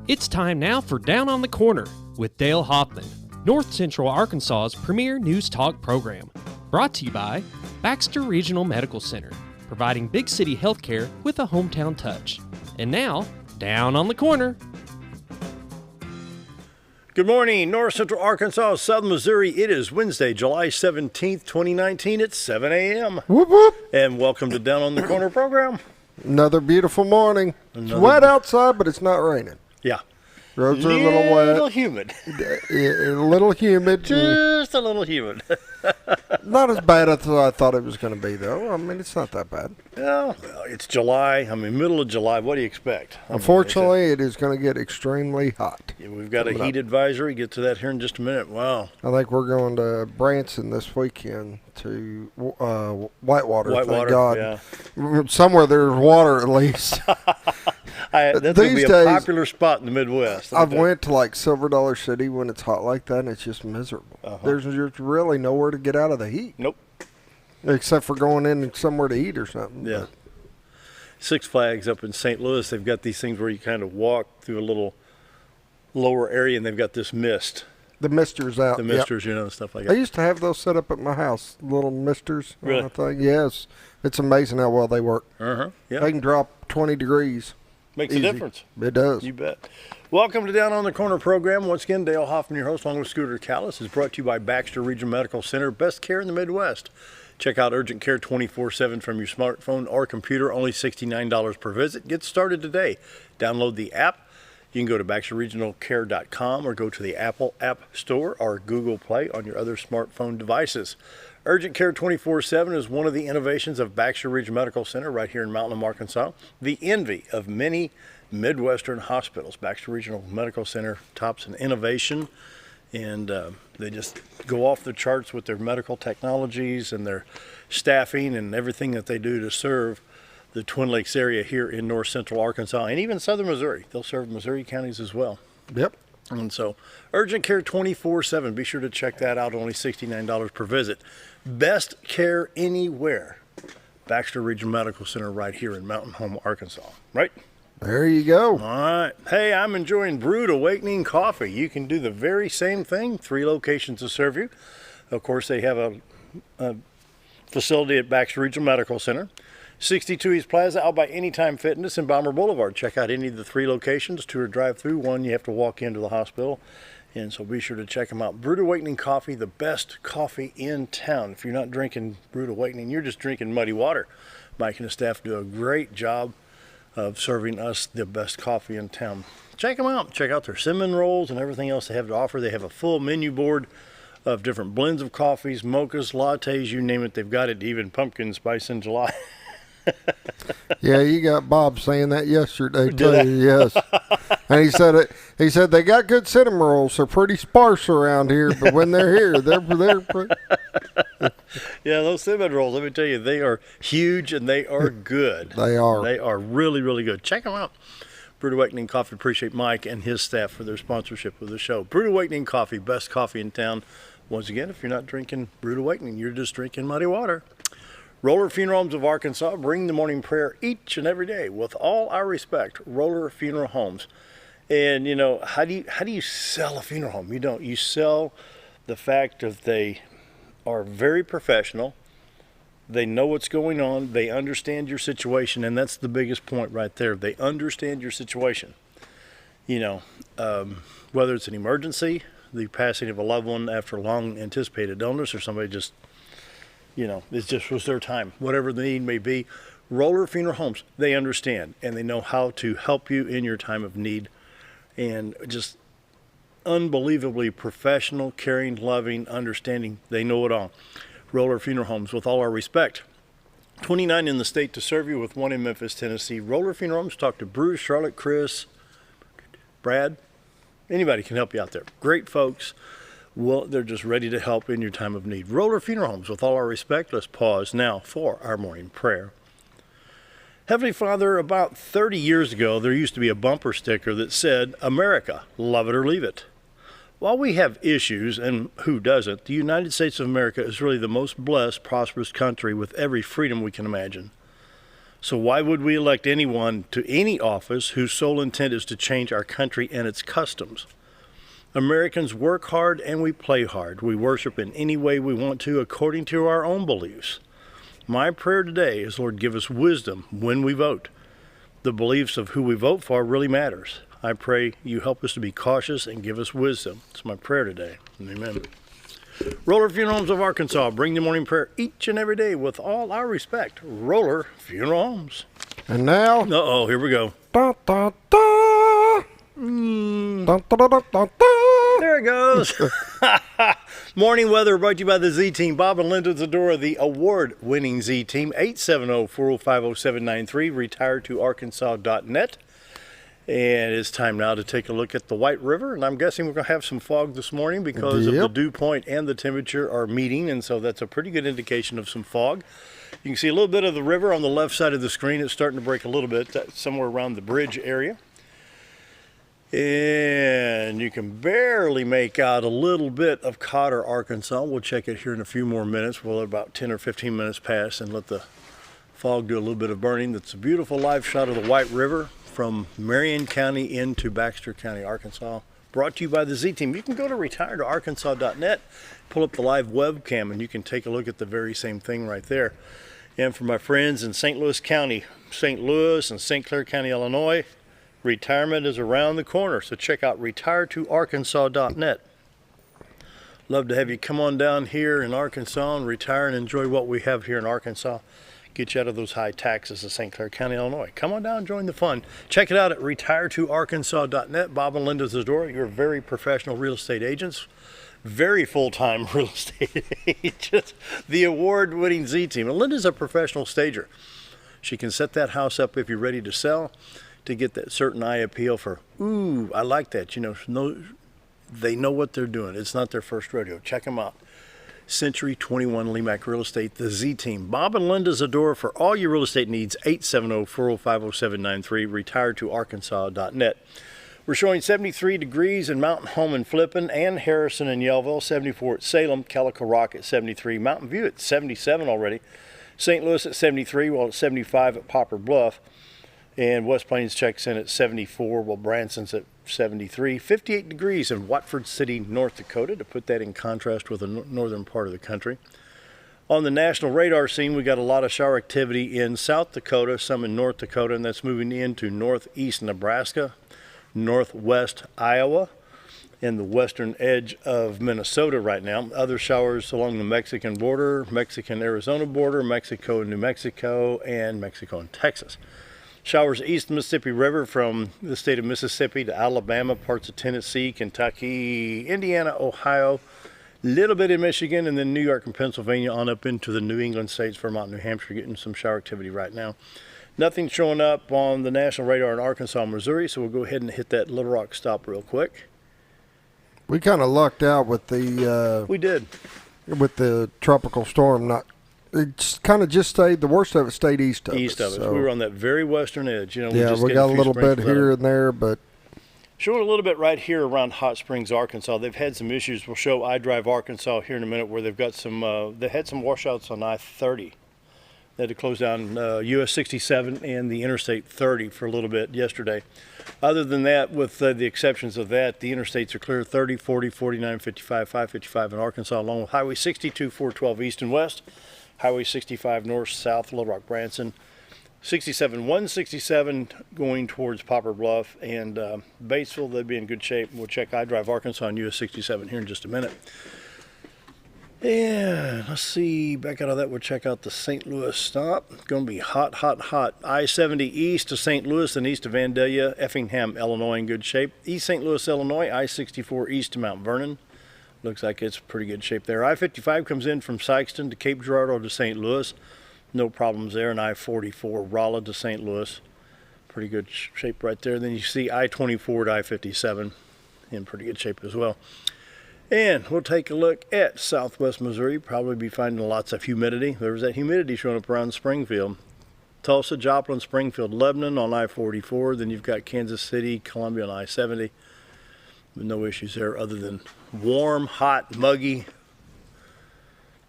It's time now for Down on the Corner with Dale Hoffman, North Central Arkansas's premier news talk program. Brought to you by Baxter Regional Medical Center, providing big city healthcare with a hometown touch. And now, Down on the Corner. Good morning, North Central Arkansas, Southern Missouri. It is Wednesday, July 17th, 2019 at 7 a.m. Whoop, whoop. And welcome to Down on the Corner program. Another beautiful morning. It's wet outside, but it's not raining. Yeah. Roads are a little wet. A little humid. A little humid. Just a little humid. Not as bad as I thought it was going to be, though. I mean, it's not that bad. Well, it's July. I mean, middle of July. What do you expect? Unfortunately, it is going to get extremely hot. Yeah, we've got a heat advisory. Get to that here in just a minute. Wow. I think we're going to Branson this weekend to Whitewater. Whitewater, thank God. Yeah. Somewhere there's water at least. That's going to be a popular spot in the Midwest. I've went to like Silver Dollar City when it's hot like that, and it's just miserable. There's just really nowhere to get out of the heat. Nope. Except for going in somewhere to eat or something. Yeah. Six Flags up in St. Louis, they've got these things where you kind of walk through a little lower area, and they've got this mist. The misters out. The misters, yep. Stuff like that. I used to have those set up at my house, little misters. Really? Thing. Yes. It's amazing how well they work. Yeah. They can drop 20 degrees. Makes Easy. a difference. It does. You bet. Welcome to Down on the Corner program. Once again, Dale Hoffman, your host, along with Scooter Callis, is brought to you by Baxter Regional Medical Center, best care in the Midwest. Check out Urgent Care 24/7 from your smartphone or computer, only $69 per visit. Get started today. Download the app. You can go to baxterregionalcare.com or go to the Apple App Store or Google Play on your other smartphone devices. Urgent Care 24/7 is one of the innovations of Baxter Regional Medical Center right here in Mountain, Arkansas. The envy of many Midwestern hospitals. Baxter Regional Medical Center tops in innovation, and they just go off the charts with their medical technologies and their staffing and everything that they do to serve the Twin Lakes area here in North Central Arkansas and even Southern Missouri. They'll serve Missouri counties as well. Yep. And so, Urgent Care 24/7. Be sure to check that out. Only $69 per visit. Best care anywhere. Baxter Regional Medical Center right here in Mountain Home, Arkansas. Right? There you go. All right. Hey, I'm enjoying Brewed Awakening coffee. You can do the very same thing. 3 locations to serve you. Of course, they have a facility at Baxter Regional Medical Center. 62 East Plaza, out by Anytime Fitness in Bomber Boulevard. Check out any of the 3 locations, 2 are drive-through, 1 you have to walk into the hospital. And so be sure to check them out. Brewed Awakening Coffee, the best coffee in town. If you're not drinking Brewed Awakening, you're just drinking muddy water. Mike and the staff do a great job of serving us the best coffee in town. Check them out. Check out their cinnamon rolls and everything else they have to offer. They have a full menu board of different blends of coffees, mochas, lattes, you name it. They've got it, even pumpkin spice in July. Yeah, you got Bob saying that yesterday too. Yes, and he said it. He said they got good cinnamon rolls. They're pretty sparse around here, but when they're here, they're pretty. Yeah, those cinnamon rolls. Let me tell you, they are huge and they are good. They are. They are really, really good. Check them out. Brewed Awakening Coffee. Appreciate Mike and his staff for their sponsorship of the show. Brewed Awakening Coffee, best coffee in town. Once again, if you're not drinking Brewed Awakening, you're just drinking muddy water. Roller Funeral Homes of Arkansas bring the morning prayer each and every day. With all our respect, Roller Funeral Homes. And you know, how do you sell a funeral home? You don't. You sell the fact that they are very professional. They know what's going on. They understand your situation, and that's the biggest point right there. They understand your situation. You know, whether it's an emergency, the passing of a loved one after a long anticipated illness, or somebody just, you know, it just was their time. Whatever the need may be, Roller Funeral Homes, they understand, and they know how to help you in your time of need. And just unbelievably professional, caring, loving, understanding. They know it all. Roller Funeral Homes, with all our respect. 29 in the state to serve you, with 1 in Memphis, Tennessee. Roller Funeral Homes, talk to Bruce, Charlotte, Chris, Brad. Anybody can help you out there. Great folks. Well, they're just ready to help in your time of need. Roller Funeral Homes, with all our respect, let's pause now for our morning prayer. Heavenly Father, about 30 years ago, there used to be a bumper sticker that said, America, love it or leave it. While we have issues, and who doesn't, the United States of America is really the most blessed, prosperous country with every freedom we can imagine. So why would we elect anyone to any office whose sole intent is to change our country and its customs? Americans work hard and we play hard. We worship in any way we want to according to our own beliefs. My prayer today is, Lord, give us wisdom when we vote. The beliefs of who we vote for really matters. I pray you help us to be cautious and give us wisdom. It's my prayer today. Amen. Roller Funeral Homes of Arkansas, bring the morning prayer each and every day with all our respect. Roller Funeral Homes. And now, Uh-oh, here we go. da, da, da. Da, da, da, da, da, da. There it goes. Morning weather brought to you by the Z-Team. Bob and Linda Zadora, the award-winning Z-Team. 870-405-0793, retiredtoarkansas.net. And it's time now to take a look at the White River. And I'm guessing we're going to have some fog this morning because of the dew point and the temperature are meeting. And so that's a pretty good indication of some fog. You can see a little bit of the river on the left side of the screen. It's starting to break a little bit somewhere around the bridge area. And you can barely make out a little bit of Cotter, Arkansas. We'll check it here in a few more minutes. We'll let about 10 or 15 minutes pass and let the fog do a little bit of burning. That's a beautiful live shot of the White River from Marion County into Baxter County, Arkansas. Brought to you by the Z-Team. You can go to retiredtoarkansas.net, pull up the live webcam, and you can take a look at the very same thing right there. And for my friends in St. Louis County, St. Louis and St. Clair County, Illinois, retirement is around the corner, so check out retiredtoarkansas.net. Love to have you come on down here in Arkansas and retire and enjoy what we have here in Arkansas. Get you out of those high taxes of St. Clair County, Illinois. Come on down and join the fun. Check it out at retiredtoarkansas.net. Bob and Linda Zadora, you're very professional real estate agents. Very full-time real estate agents. The award-winning Z-Team. And Linda's a professional stager. She can set that house up if you're ready to sell, to get that certain eye appeal for, ooh, I like that. You know, they know what they're doing. It's not their first rodeo. Check them out. Century 21 Lemac Real Estate, the Z-Team. Bob and Linda Zadora for all your real estate needs, 870-405-0793, retiredtoarkansas.net. We're showing 73 degrees in Mountain Home and Flippin and Harrison and Yellville, 74 at Salem, Calico Rock at 73, Mountain View at 77 already, St. Louis at 73, while at 75 at Poplar Bluff. And West Plains checks in at 74, while Branson's at 73. 58 degrees in Watford City, North Dakota, to put that in contrast with the northern part of the country. On the national radar scene, we got a lot of shower activity in South Dakota, some in North Dakota, and that's moving into northeast Nebraska, northwest Iowa, and the western edge of Minnesota right now. Other showers along the Mexican border, Mexican-Arizona border, Mexico and New Mexico, and Mexico and Texas. Showers east of the Mississippi River from the state of Mississippi to Alabama, parts of Tennessee, Kentucky, Indiana, Ohio, a little bit in Michigan, and then New York and Pennsylvania on up into the New England states, Vermont, New Hampshire, getting some shower activity right now. Nothing showing up on the national radar in Arkansas, Missouri, so we'll go ahead and hit that Little Rock stop real quick. We kind of lucked out with the We did. with the tropical storm. It's kind of just stayed, the worst of it stayed east of us. East of us. So. We were on that very western edge. You know, Yeah, we got a little bit here and there, but showing a little bit right here around Hot Springs, Arkansas. They've had some issues. We'll show iDrive Arkansas here in a minute where they've got some, they had some washouts on I-30. They had to close down US 67 and the Interstate 30 for a little bit yesterday. Other than that, with the exceptions of that, the interstates are clear: 30, 40, 49, 55, 555 in Arkansas, along with Highway 62, 412 east and west, Highway 65 north, south, Little Rock, Branson, 67, 167 going towards Poplar Bluff, and Batesville. They'd be in good shape. We'll check iDrive Arkansas on US 67 here in just a minute. And let's see, back out of that, we'll check out the St. Louis stop. It's going to be hot, hot, hot. I-70 east to St. Louis and east of Vandalia, Effingham, Illinois in good shape. East St. Louis, Illinois, I-64 east to Mount Vernon. Looks like it's pretty good shape there. I-55 comes in from Sykeston to Cape Girardeau to St. Louis. No problems there. And I-44, Rolla to St. Louis. Pretty good shape right there. Then you see I-24 to I-57 in pretty good shape as well. And we'll take a look at southwest Missouri. Probably be finding lots of humidity. There's that humidity showing up around Springfield. Tulsa, Joplin, Springfield, Lebanon on I-44. Then you've got Kansas City, Columbia on I-70. No issues there other than warm, hot, muggy,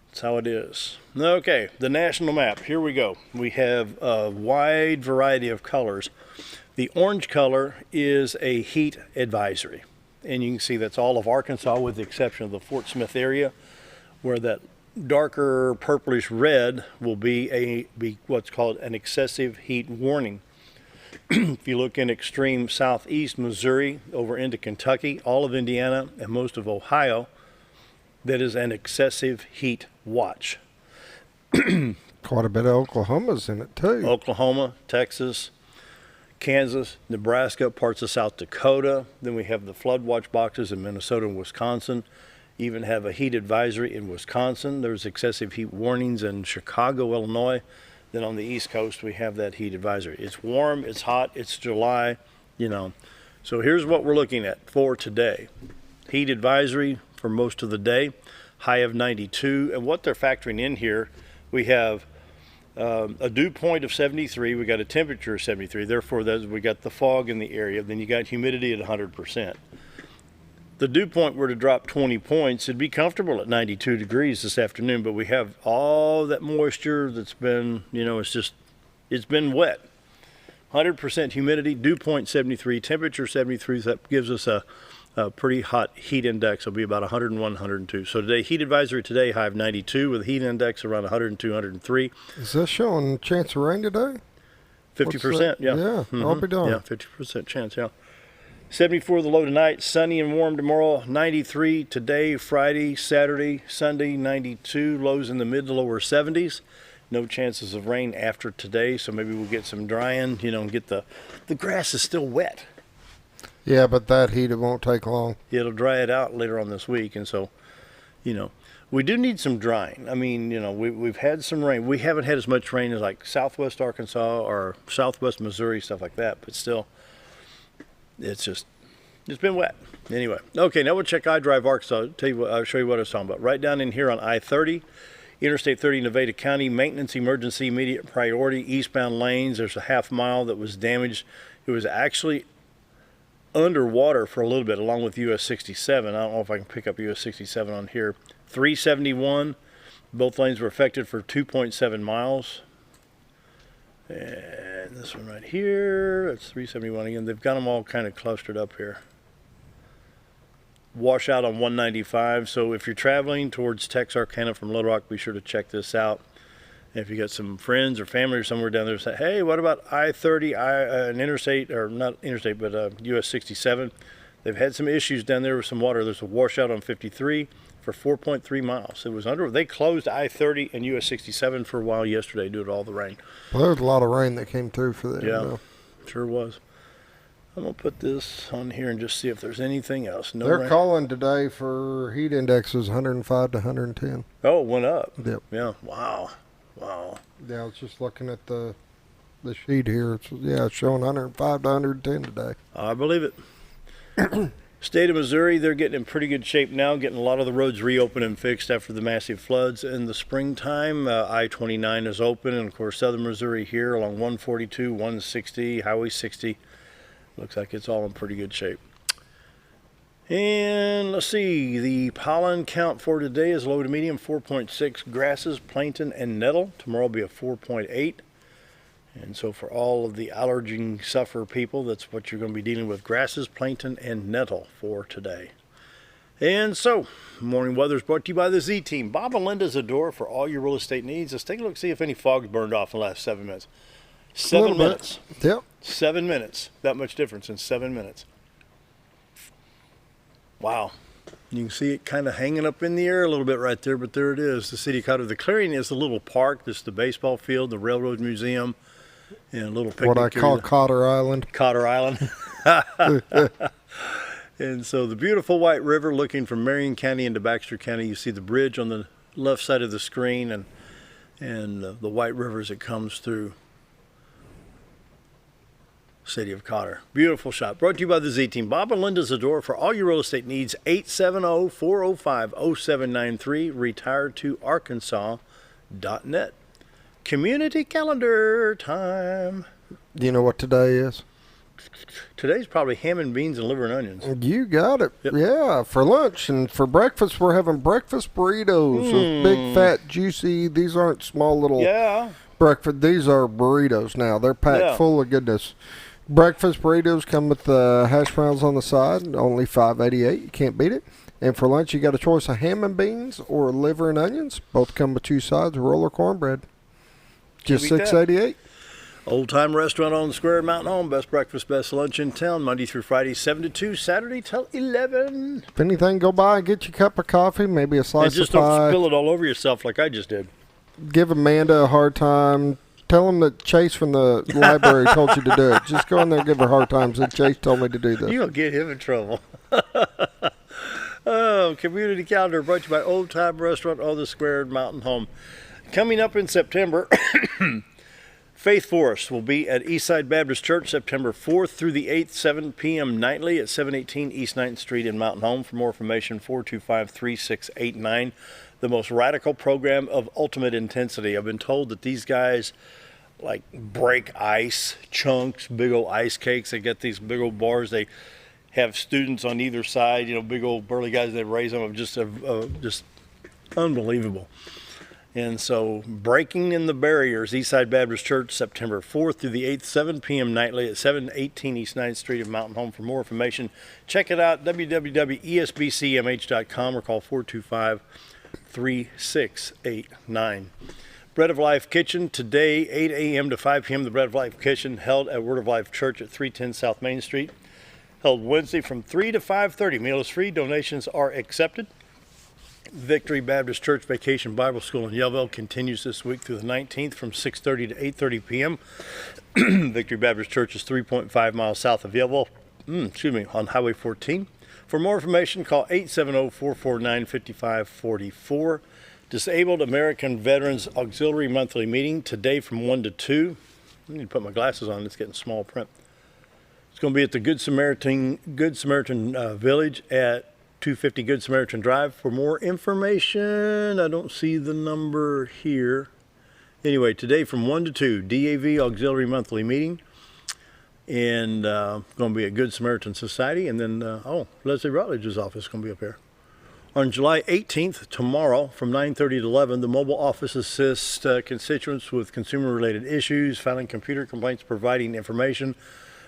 That's how it is. Okay, the national map. Here we go. We have a wide variety of colors. The orange color is a heat advisory. And you can see that's all of Arkansas with the exception of the Fort Smith area, where that darker purplish red will be what's called an excessive heat warning. If you look in extreme southeast Missouri over into Kentucky, all of Indiana, and most of Ohio, that is an excessive heat watch. Quite a bit of Oklahoma's in it, too. Oklahoma, Texas, Kansas, Nebraska, parts of South Dakota. Then we have the flood watch boxes in Minnesota and Wisconsin. Even have a heat advisory in Wisconsin. There's excessive heat warnings in Chicago, Illinois. Then on the East Coast, we have that heat advisory. It's warm, it's hot, it's July, you know. So here's what we're looking at for today. Heat advisory for most of the day, high of 92. And what they're factoring in here, we have a dew point of 73. We got a temperature of 73. Therefore, we got the fog in the area. Then you got humidity at 100%. The dew point were to drop 20 points, it'd be comfortable at 92 degrees this afternoon, but we have all that moisture that's been, you know, it's been wet. 100% humidity, dew point 73, temperature 73, so that gives us a pretty hot heat index. It'll be about 101, 102. So today, heat advisory today, high of 92 with a heat index around 102, 103. Is this showing a chance of rain today? 50%, yeah. Yeah, I'll be done. Yeah, 50% chance, yeah. 74 the low tonight, sunny and warm tomorrow, 93 today, Friday, Saturday, Sunday, 92, lows in the mid to lower 70s. No chances of rain after today, so maybe we'll get some drying, you know, and get the grass is still wet. Yeah, but that heat, it won't take long. It'll dry it out later on this week, and so, you know, we do need some drying. I mean, you know, we've had some rain. We haven't had as much rain as like southwest Arkansas or southwest Missouri, stuff like that, but still. It's been wet. Anyway, okay, now we'll check iDrive Arkansas. I'll show you what I was talking about. Right down in here on I-30, Interstate 30, Nevada County, maintenance, emergency, immediate priority, eastbound lanes. There's a half mile that was damaged. It was actually underwater for a little bit, along with US 67. I don't know if I can pick up US 67 on here. 371, both lanes were affected for 2.7 miles. And this one right here, that's 371 again. They've got them all kind of clustered up here. Washout on 195. So if you're traveling towards Texarkana from Little Rock, be sure to check this out. And if you got some friends or family or somewhere down there, say, hey, what about I-30, an interstate, or not interstate, but US 67? They've had some issues down there with some water. There's a washout on 53 for 4.3 miles. It was they closed I-30 and US 67 for a while yesterday due to all the rain. Well, there was a lot of rain that came through for that. Yeah, sure was. I'm going to put this on here and just see if there's anything else. No They're rain. calling today for heat indexes 105 to 110. Oh, it went up. Yep. Yeah. Wow. Yeah, I was just looking at the sheet here. It's showing 105 to 110 today. I believe it. State of Missouri, they're getting in pretty good shape now, getting a lot of the roads reopened and fixed after the massive floods in the springtime. I-29 is open, and of course southern Missouri here along 142, 160, Highway 60. Looks like it's all in pretty good shape. And let's see, the pollen count for today is low to medium, 4.6 grasses, plankton, and nettle. Tomorrow will be a 4.8. And so for all of the allergen suffer people, that's what you're going to be dealing with, grasses, plankton, and nettle for today. And so, morning weather is brought to you by the Z-Team. Bob and Linda's Adore for all your real estate needs. Let's take a look, see if any fog's burned off in the last 7 minutes. 7 minutes. Yep. 7 minutes. That much difference in 7 minutes. Wow. You can see it kind of hanging up in the air a little bit right there, but there it is. The city Cotter. The clearing is the little park. This is the baseball field, the Railroad Museum, and a little picnic What I call area. Cotter Island. Cotter Island. And so the beautiful White River looking from Marion County into Baxter County. You see the bridge on the left side of the screen and the White River as it comes through city of Cotter. Beautiful shot. Brought to you by the Z-Team. Bob and Linda's Adore for all your real estate needs. 870-405-0793. Retiredtoarkansas.net. Community calendar time. Do you know what today is? Today's probably ham and beans and liver and onions. You got it. Yep. Yeah, for lunch. And for breakfast, we're having breakfast burritos with big, fat, juicy. These aren't small little breakfast. These are burritos now. They're packed full of goodness. Breakfast burritos come with hash browns on the side, only $5.88. You can't beat it. And for lunch, you got a choice of ham and beans or liver and onions. Both come with 2 sides, roll or cornbread. Just $6.88. Old Time Restaurant on the Square at Mountain Home. Best breakfast, best lunch in town. Monday through Friday, 7 to 2. Saturday till 11. If anything, go by and get you a cup of coffee, maybe a slice of pie. And just don't spill it all over yourself like I just did. Give Amanda a hard time. Tell him that Chase from the library told you to do it. Just go in there and give her a hard time. Say, Chase told me to do this. You'll get him in trouble. Community calendar brought to you by Old Time Restaurant on the Square at Mountain Home. Coming up in September, Faith Forest will be at Eastside Baptist Church September 4th through the 8th, 7 p.m. nightly at 718 East 9th Street in Mountain Home. For more information, 425-3689. The most radical program of ultimate intensity. I've been told that these guys like break ice chunks, big old ice cakes. They get these big old bars. They have students on either side, big old burly guys. They raise them just unbelievable. And so, breaking in the barriers, Eastside Baptist Church, September 4th through the 8th, 7 p.m. nightly at 718 East 9th Street of Mountain Home. For more information, check it out, www.esbcmh.com, or call 425-3689. Bread of Life Kitchen, today, 8 a.m. to 5 p.m. The Bread of Life Kitchen, held at Word of Life Church at 310 South Main Street. Held Wednesday from 3 to 5:30. Meal is free. Donations are accepted. Victory Baptist Church Vacation Bible School in Yellville continues this week through the 19th from 6:30 to 8:30 p.m. Victory Baptist Church is 3.5 miles south of Yellville, on Highway 14. For more information, call 870-449-5544. Disabled American Veterans Auxiliary Monthly Meeting, today from 1 to 2. I need to put my glasses on. It's getting small print. It's going to be at the Good Samaritan Village at 250 Good Samaritan Drive. For more information, I don't see the number here. Anyway, today from 1 to 2, DAV Auxiliary Monthly Meeting. And going to be at Good Samaritan Society. And then, Leslie Rutledge's office is going to be up here. On July 18th, tomorrow, from 9:30 to 11, the mobile office assists constituents with consumer-related issues, filing computer complaints, providing information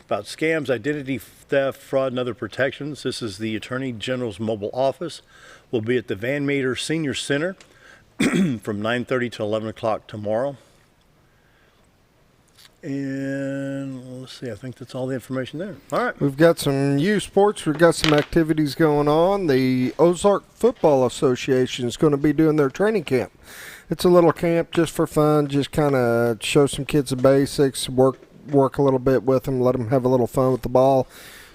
about scams, identity theft, fraud, and other protections. This is the Attorney General's mobile office. We'll be at the Van Meter Senior Center from 9:30 to 11 o'clock tomorrow. And let's see, I think that's all the information there. All right. We've got some youth sports. We've got some activities going on. The Ozark Football Association is going to be doing their training camp. It's a little camp just for fun, just kind of show some kids the basics, work a little bit with them, let them have a little fun with the ball.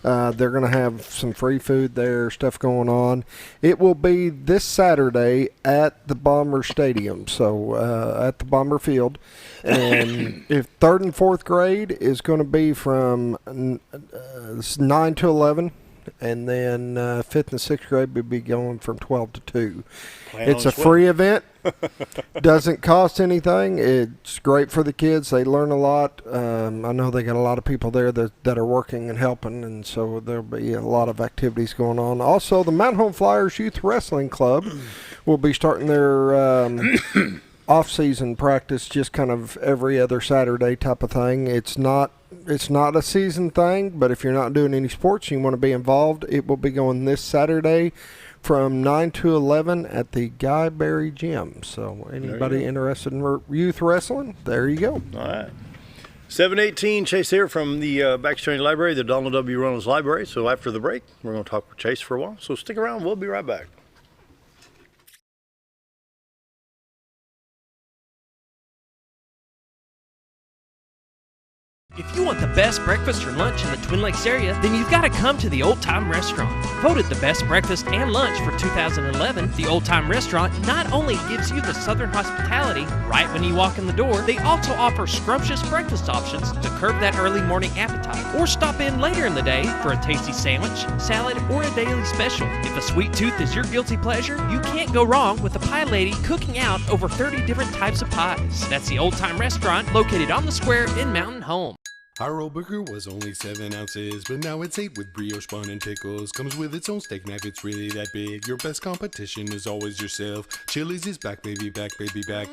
They're going to have some free food there, stuff going on. It will be this Saturday at the Bomber Stadium, so at the Bomber Field. And if 3rd and 4th grade is going to be from 9 to 11, and then 5th and 6th grade will be going from 12 to 2. It's a free event. Doesn't cost anything. It's great for the kids. They learn a lot. I know they got a lot of people there that are working and helping, and so there'll be a lot of activities going on. Also, the Mountain Home Flyers Youth Wrestling Club will be starting their off-season practice just kind of every other Saturday type of thing. It's not a season thing, but if you're not doing any sports and you want to be involved, it will be going this Saturday from 9 to 11 at the Guy Berry Gym. So anybody interested in youth wrestling, there you go. All right. 718, Chase here from the Baxter County Library, the Donald W. Reynolds Library. So after the break, we're going to talk with Chase for a while. So stick around. We'll be right back. If you want the best breakfast or lunch in the Twin Lakes area, then you've got to come to the Old Time Restaurant. Voted the best breakfast and lunch for 2011, the Old Time Restaurant not only gives you the Southern hospitality right when you walk in the door, they also offer scrumptious breakfast options to curb that early morning appetite. Or stop in later in the day for a tasty sandwich, salad, or a daily special. If a sweet tooth is your guilty pleasure, you can't go wrong with the pie lady cooking out over 30 different types of pies. That's the Old Time Restaurant, located on the square in Mountain Home. Our old burger was only 7 ounces, but now it's 8 with brioche bun and pickles. Comes with its own steak knife, it's really that big. Your best competition is always yourself. Chili's is back, baby, back, baby, back.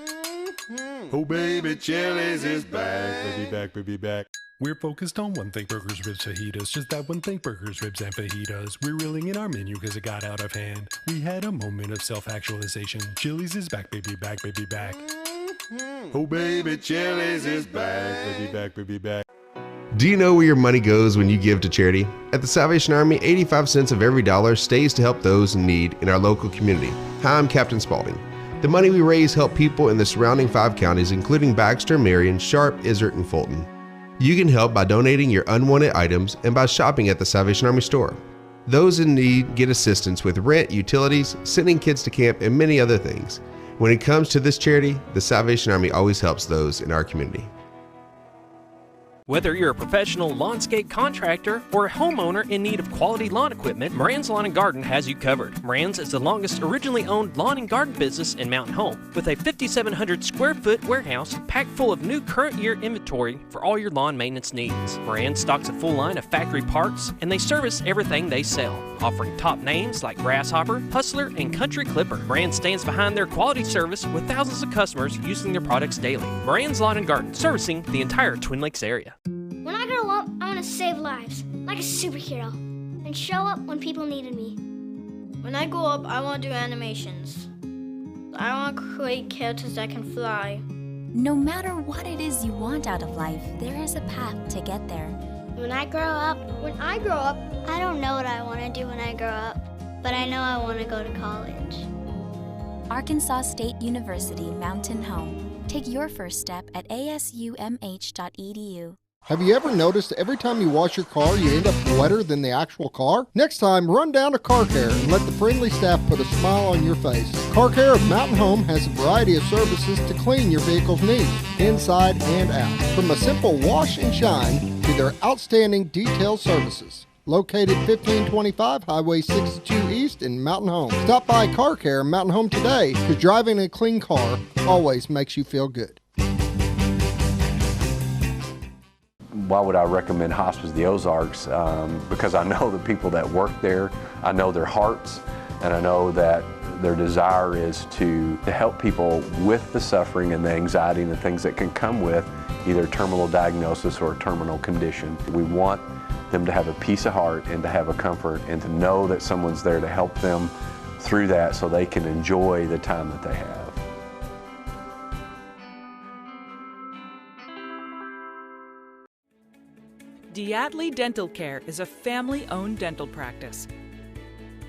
Oh, baby, Chili's is back, baby, back, baby, back. We're focused on one thing, burgers, ribs, fajitas. Just that one thing, burgers, ribs, and fajitas. We're reeling in our menu because it got out of hand. We had a moment of self-actualization. Chili's is back, baby, back, baby, back. Oh, baby, Chili's is back, baby, back, baby, back. Do you know where your money goes when you give to charity? At the Salvation Army, 85 cents of every dollar stays to help those in need in our local community. Hi, I'm Captain Spaulding. The money we raise help people in the surrounding 5 counties, including Baxter, Marion, Sharp, Izzard, and Fulton. You can help by donating your unwanted items and by shopping at the Salvation Army store. Those in need get assistance with rent, utilities, sending kids to camp, and many other things. When it comes to this charity, the Salvation Army always helps those in our community. Whether you're a professional lawnscape contractor or a homeowner in need of quality lawn equipment, Moran's Lawn and Garden has you covered. Moran's is the longest originally owned lawn and garden business in Mountain Home, with a 5,700 square foot warehouse packed full of new current year inventory for all your lawn maintenance needs. Moran stocks a full line of factory parts, and they service everything they sell, offering top names like Grasshopper, Hustler, and Country Clipper. Moran stands behind their quality service with thousands of customers using their products daily. Moran's Lawn and Garden, servicing the entire Twin Lakes area. When I grow up, I want to save lives, like a superhero, and show up when people needed me. When I grow up, I want to do animations. I want to create characters that can fly. No matter what it is you want out of life, there is a path to get there. When I grow up, I don't know what I want to do when I grow up, but I know I want to go to college. Arkansas State University Mountain Home. Take your first step at asumh.edu. Have you ever noticed every time you wash your car, you end up wetter than the actual car? Next time, run down to Car Care and let the friendly staff put a smile on your face. Car Care of Mountain Home has a variety of services to clean your vehicle's needs, inside and out. From a simple wash and shine to their outstanding detail services. Located 1525 Highway 62 East in Mountain Home. Stop by Car Care Mountain Home today, because driving a clean car always makes you feel good. Why would I recommend Hospice of the Ozarks? Because I know the people that work there, I know their hearts, and I know that their desire is to help people with the suffering and the anxiety and the things that can come with either terminal diagnosis or a terminal condition. We want them to have a peace of heart and to have a comfort and to know that someone's there to help them through that so they can enjoy the time that they have. Diatley Dental Care is a family-owned dental practice.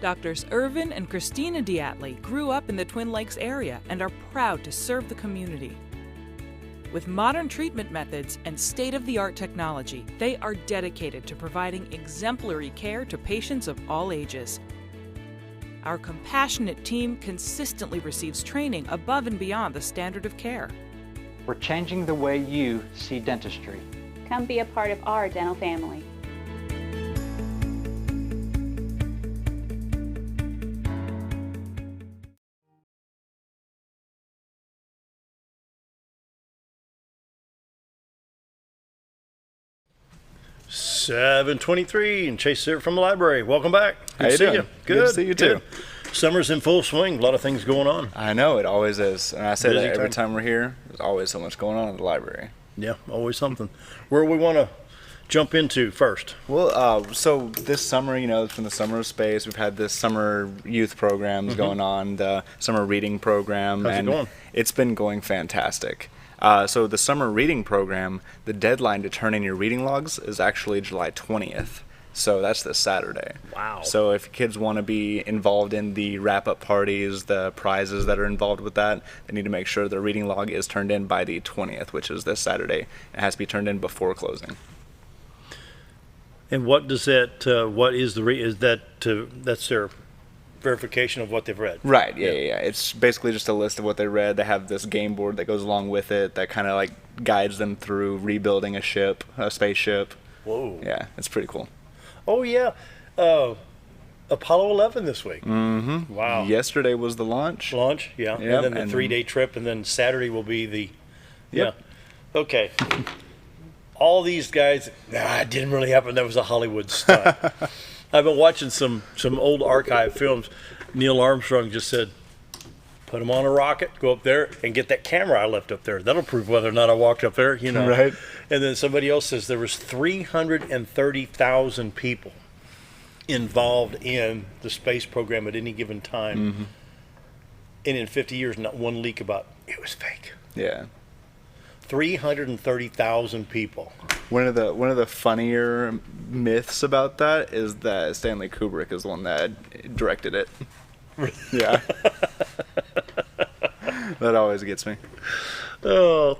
Doctors Irvin and Christina Diatley grew up in the Twin Lakes area and are proud to serve the community. With modern treatment methods and state-of-the-art technology, they are dedicated to providing exemplary care to patients of all ages. Our compassionate team consistently receives training above and beyond the standard of care. We're changing the way you see dentistry. Come be a part of our dental family. $7:23 and Chase here from the library. Welcome back. How you doing? You. Good to see you too. Summer's in full swing. A lot of things going on. I know, it always is. And I say Busy that every time. time we're here, there's always so much going on at the library. Yeah, always something. Where we want to jump into first? Well, so this summer, it's been the summer of space. We've had this summer youth programs going on, the summer reading program. How's it going? It's been going fantastic. So the summer reading program, the deadline to turn in your reading logs is actually July 20th. So that's this Saturday. Wow. So if kids want to be involved in the wrap-up parties, the prizes that are involved with that, they need to make sure their reading log is turned in by the 20th, which is this Saturday. It has to be turned in before closing. And what does that? What is the? Is that? That's their verification of what they've read. Right. Yeah. It's basically just a list of what they read. They have this game board that goes along with it that kind of like guides them through rebuilding a spaceship. Whoa. Yeah, it's pretty cool. Oh yeah, Apollo 11 this week. Mm-hmm. Wow. Yesterday was the launch. Yeah. Yep. And then the 3-day trip, and then Saturday will be the. Yep. Yeah. Okay. all these guys, it didn't really happen. That was a Hollywood stunt. I've been watching some old archive films. Neil Armstrong just said, put them on a rocket, go up there, and get that camera I left up there. That'll prove whether or not I walked up there, Right. And then somebody else says there was 330,000 people involved in the space program at any given time. Mm-hmm. And in 50 years, not one leak about it was fake. Yeah. 330,000 people. One of the funnier myths about that is that Stanley Kubrick is the one that directed it. Yeah. That always gets me. Oh,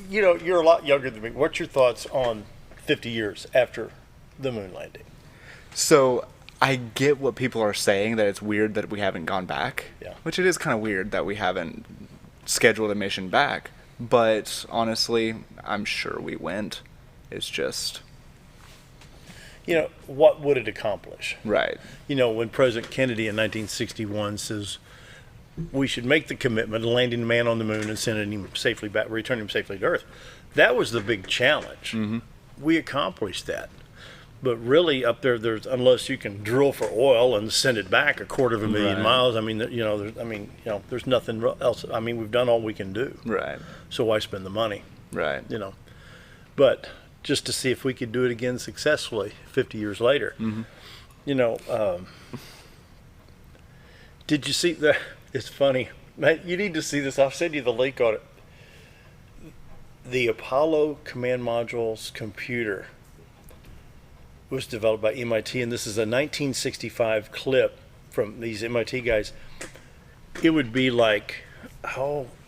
you're a lot younger than me. What's your thoughts on 50 years after the moon landing? So I get what people are saying, that it's weird that we haven't gone back. Yeah. Which it is kind of weird that we haven't scheduled a mission back. But honestly, I'm sure we went. It's just... what would it accomplish? Right. When President Kennedy in 1961 says we should make the commitment of landing a man on the moon and sending him safely back, returning him safely to Earth. That was the big challenge. Mm-hmm. We accomplished that. But really, up there, unless you can drill for oil and send it back 250,000 miles. There's nothing else. We've done all we can do. Right. So why spend the money? Right. But just to see if we could do it again successfully 50 years later. Mm-hmm. Did you see the? It's funny. You need to see this. I'll send you the link on it. The Apollo command module's computer was developed by MIT, and this is a 1965 clip from these MIT guys. It would be like,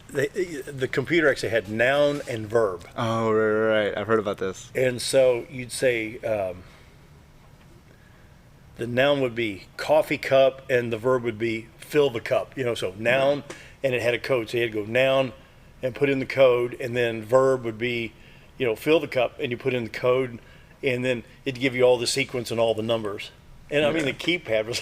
the computer actually had noun and verb. Oh, right. I've heard about this. And so you'd say the noun would be coffee cup, and the verb would be fill the cup. So noun, and it had a code. So you had to go noun and put in the code, and then verb would be, fill the cup, and you put in the code, and then it'd give you all the sequence and all the numbers. And the keypad was...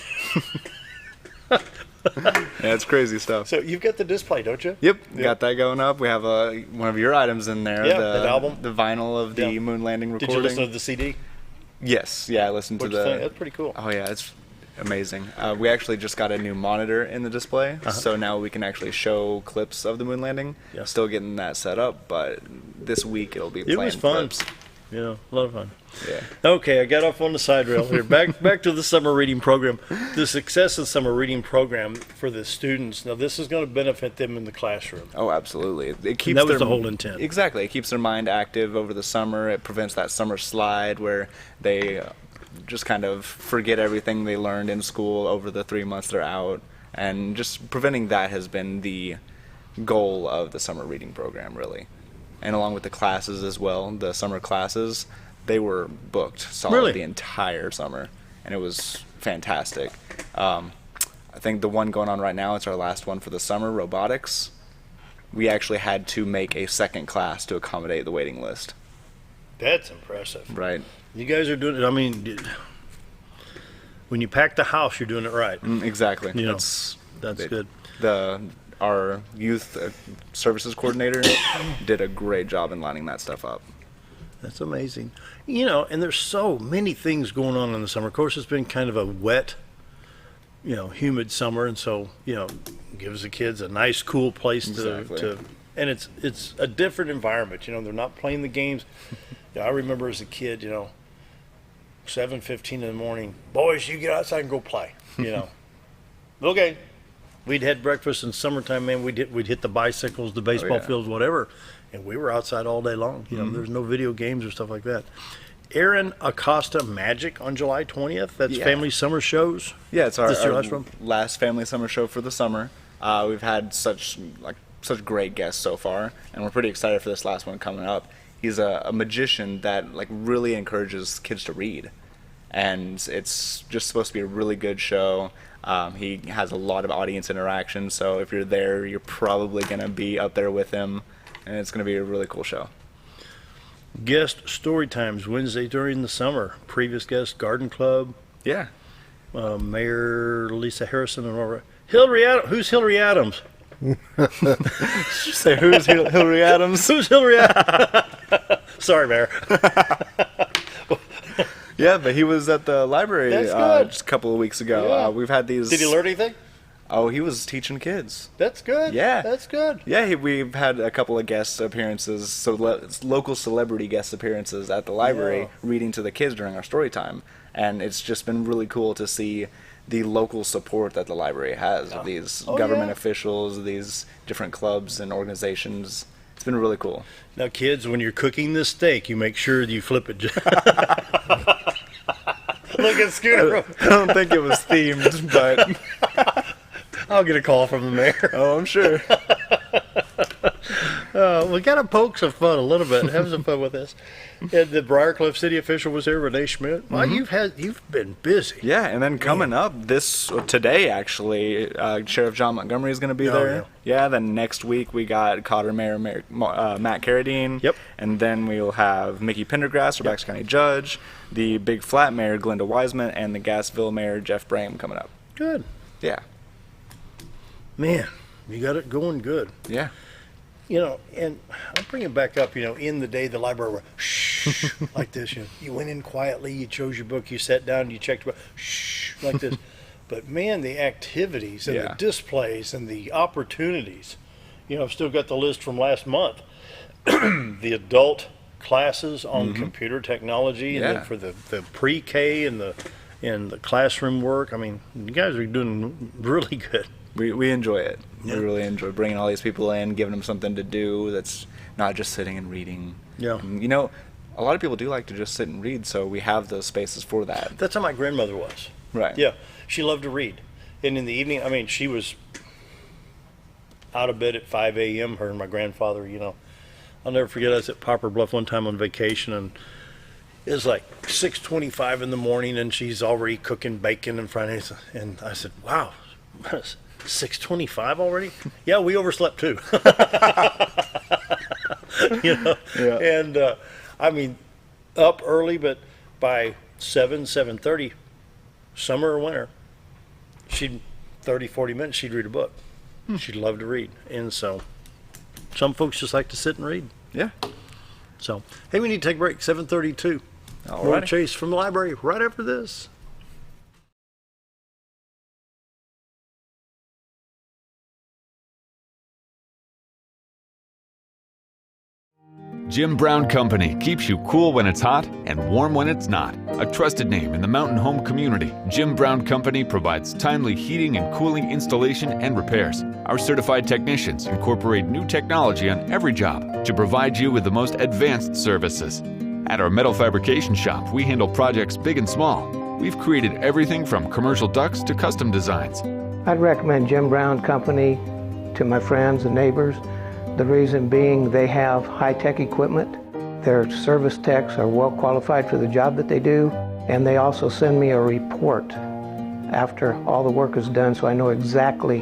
Yeah, it's crazy stuff. So you've got the display, don't you? Yep. Got that going up. We have one of your items in there. Yeah, the album. The vinyl of the moon landing recording. Did you listen to the CD? Yes. Yeah, I listened to the... That's pretty cool. Oh, yeah, it's amazing. We actually just got a new monitor in the display, so now we can actually show clips of the moon landing. Yeah. Still getting that set up, but this week it'll be playing It was fun. clips. Yeah, a lot of fun. Yeah. Okay, I got off on the side rail here. Back to the summer reading program. The success of the summer reading program for the students. Now, this is going to benefit them in the classroom. Oh, absolutely. It keeps that was the whole intent. Exactly. It keeps their mind active over the summer. It prevents that summer slide where they just kind of forget everything they learned in school over the 3 months they're out. And just preventing that has been the goal of the summer reading program, really. And along with the classes as well, the summer classes, they were booked solid the entire summer, and it was fantastic. I think the one going on right now, it's our last one for the summer, robotics. We actually had to make a second class to accommodate the waiting list. That's impressive. Right. You guys are doing it. When you pack the house, you're doing it right. Exactly. That's good. Our youth services coordinator did a great job in lining that stuff up. That's amazing. And there's so many things going on in the summer. Of course, it's been kind of a wet, humid summer, and so, gives the kids a nice, cool place to and it's a different environment. They're not playing the games. I remember as a kid, 7:15 in the morning, boys, you get outside and go play. Okay. We'd had breakfast in summertime, man. We'd hit the bicycles, the baseball fields, whatever, and we were outside all day long. There's no video games or stuff like that. Aaron Acosta Magic on July 20th. That's Family Summer Shows. Yeah, it's our last one? Last Family Summer Show for the summer. We've had such great guests so far, and we're pretty excited for this last one coming up. He's a magician that really encourages kids to read, and it's just supposed to be a really good show. He has a lot of audience interaction, so if you're there, you're probably going to be up there with him, and it's going to be a really cool show. Guest story times Wednesday during the summer. Previous guest, Garden Club. Yeah. Mayor Lisa Harrison and all. Hillary Adams. Who's Hillary Adams? Say, who's Hillary Adams? Who's Hillary Adams? Sorry, Mayor. Yeah, but he was at the library just a couple of weeks ago. Yeah. We've had these. Did he learn anything? Oh, he was teaching kids. That's good. Yeah. That's good. Yeah, we've had a couple of guest appearances, so local celebrity guest appearances at the library, reading to the kids during our story time. And it's just been really cool to see the local support that the library has of these government officials, these different clubs and organizations. It's been really cool. Now, kids, when you're cooking this steak, you make sure you flip it. Look at Scooter. I don't think it was themed, but I'll get a call from the mayor. Oh, I'm sure. We got to poke some fun a little bit. Have some fun with this. Yeah, the Briarcliff city official was here, Renee Schmidt. Well, you've been busy. Yeah, and then coming up today, actually, Sheriff John Montgomery is going to be there. Yeah, then next week we got Cotter Mayor Matt Carradine. Yep. And then we'll have Mickey Pendergrass, our Baxter County Judge, the Big Flat Mayor Glenda Wiseman, and the Gassville Mayor Jeff Brame coming up. Good. Yeah. Man, you got it going good. Yeah. And I'll bring it back up, in the day the library were shh, like this. You went in quietly, you chose your book, you sat down, you checked your book, shh, like this. But man, the activities and the displays and the opportunities, I've still got the list from last month. The adult classes on computer technology, and then for the pre-K and the classroom work. I mean, you guys are doing really good. We enjoy it. Yeah. We really enjoy bringing all these people in, giving them something to do that's not just sitting and reading. Yeah. And, a lot of people do like to just sit and read, so we have those spaces for that. That's how my grandmother was. Right. Yeah. She loved to read. And in the evening, she was out of bed at 5 a.m., her and my grandfather, I'll never forget, I was at Poplar Bluff one time on vacation, and it was like 6:25 in the morning, and she's already cooking bacon in front of us. And I said, wow, 6:25 already? Yeah, we overslept too. Yeah. And up early, but by 7:30, summer or winter, 30-40 minutes she'd read a book. She'd love to read. And so some folks just like to sit and read. Yeah. So hey, we need to take a break. 7:32. More Chase from the library right after this. Jim Brown Company keeps you cool when it's hot and warm when it's not. A trusted name in the mountain home community, Jim Brown Company provides timely heating and cooling installation and repairs. Our certified technicians incorporate new technology on every job to provide you with the most advanced services. At our metal fabrication shop, we handle projects big and small. We've created everything from commercial ducts to custom designs. I'd recommend Jim Brown Company to my friends and neighbors. The reason being they have high-tech equipment, their service techs are well qualified for the job that they do, and they also send me a report after all the work is done so I know exactly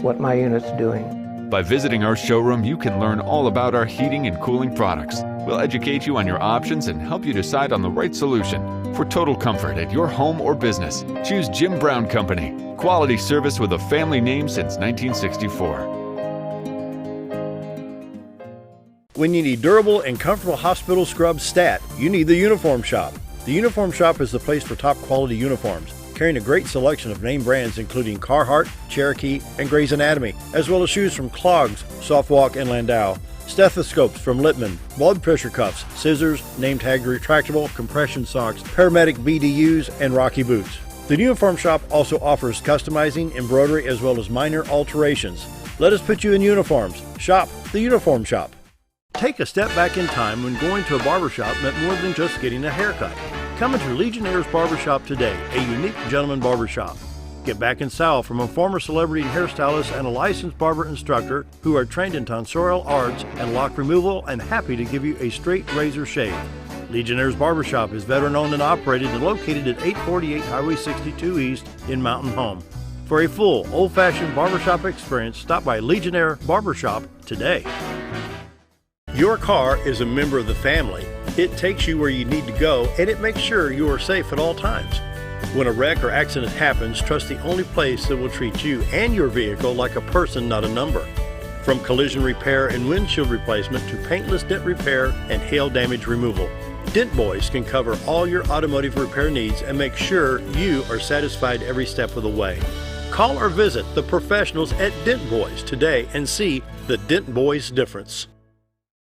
what my unit's doing. By visiting our showroom, you can learn all about our heating and cooling products. We'll educate you on your options and help you decide on the right solution. For total comfort at your home or business, choose Jim Brown Company. Quality service with a family name since 1964. When you need durable and comfortable hospital scrub stat, you need the Uniform Shop. The Uniform Shop is the place for top quality uniforms, carrying a great selection of name brands including Carhartt, Cherokee, and Grey's Anatomy, as well as shoes from Clogs, Softwalk, and Landau, stethoscopes from Littman, blood pressure cuffs, scissors, name tag retractable, compression socks, paramedic BDUs, and Rocky boots. The Uniform Shop also offers customizing, embroidery, as well as minor alterations. Let us put you in uniforms. Shop the Uniform Shop. Take a step back in time when going to a barbershop meant more than just getting a haircut. Come into Legionnaire's Barbershop today, a unique gentleman barbershop. Get back in style from a former celebrity hairstylist and a licensed barber instructor who are trained in tonsorial arts and lock removal and happy to give you a straight razor shave. Legionnaire's Barbershop is veteran-owned and operated and located at 848 Highway 62 East in Mountain Home. For a full, old-fashioned barbershop experience, stop by Legionnaire Barbershop today. Your car is a member of the family. It takes you where you need to go, and it makes sure you are safe at all times. When a wreck or accident happens, trust the only place that will treat you and your vehicle like a person, not a number. From collision repair and windshield replacement to paintless dent repair and hail damage removal, Dent Boys can cover all your automotive repair needs and make sure you are satisfied every step of the way. Call or visit the professionals at Dent Boys today and see the Dent Boys difference.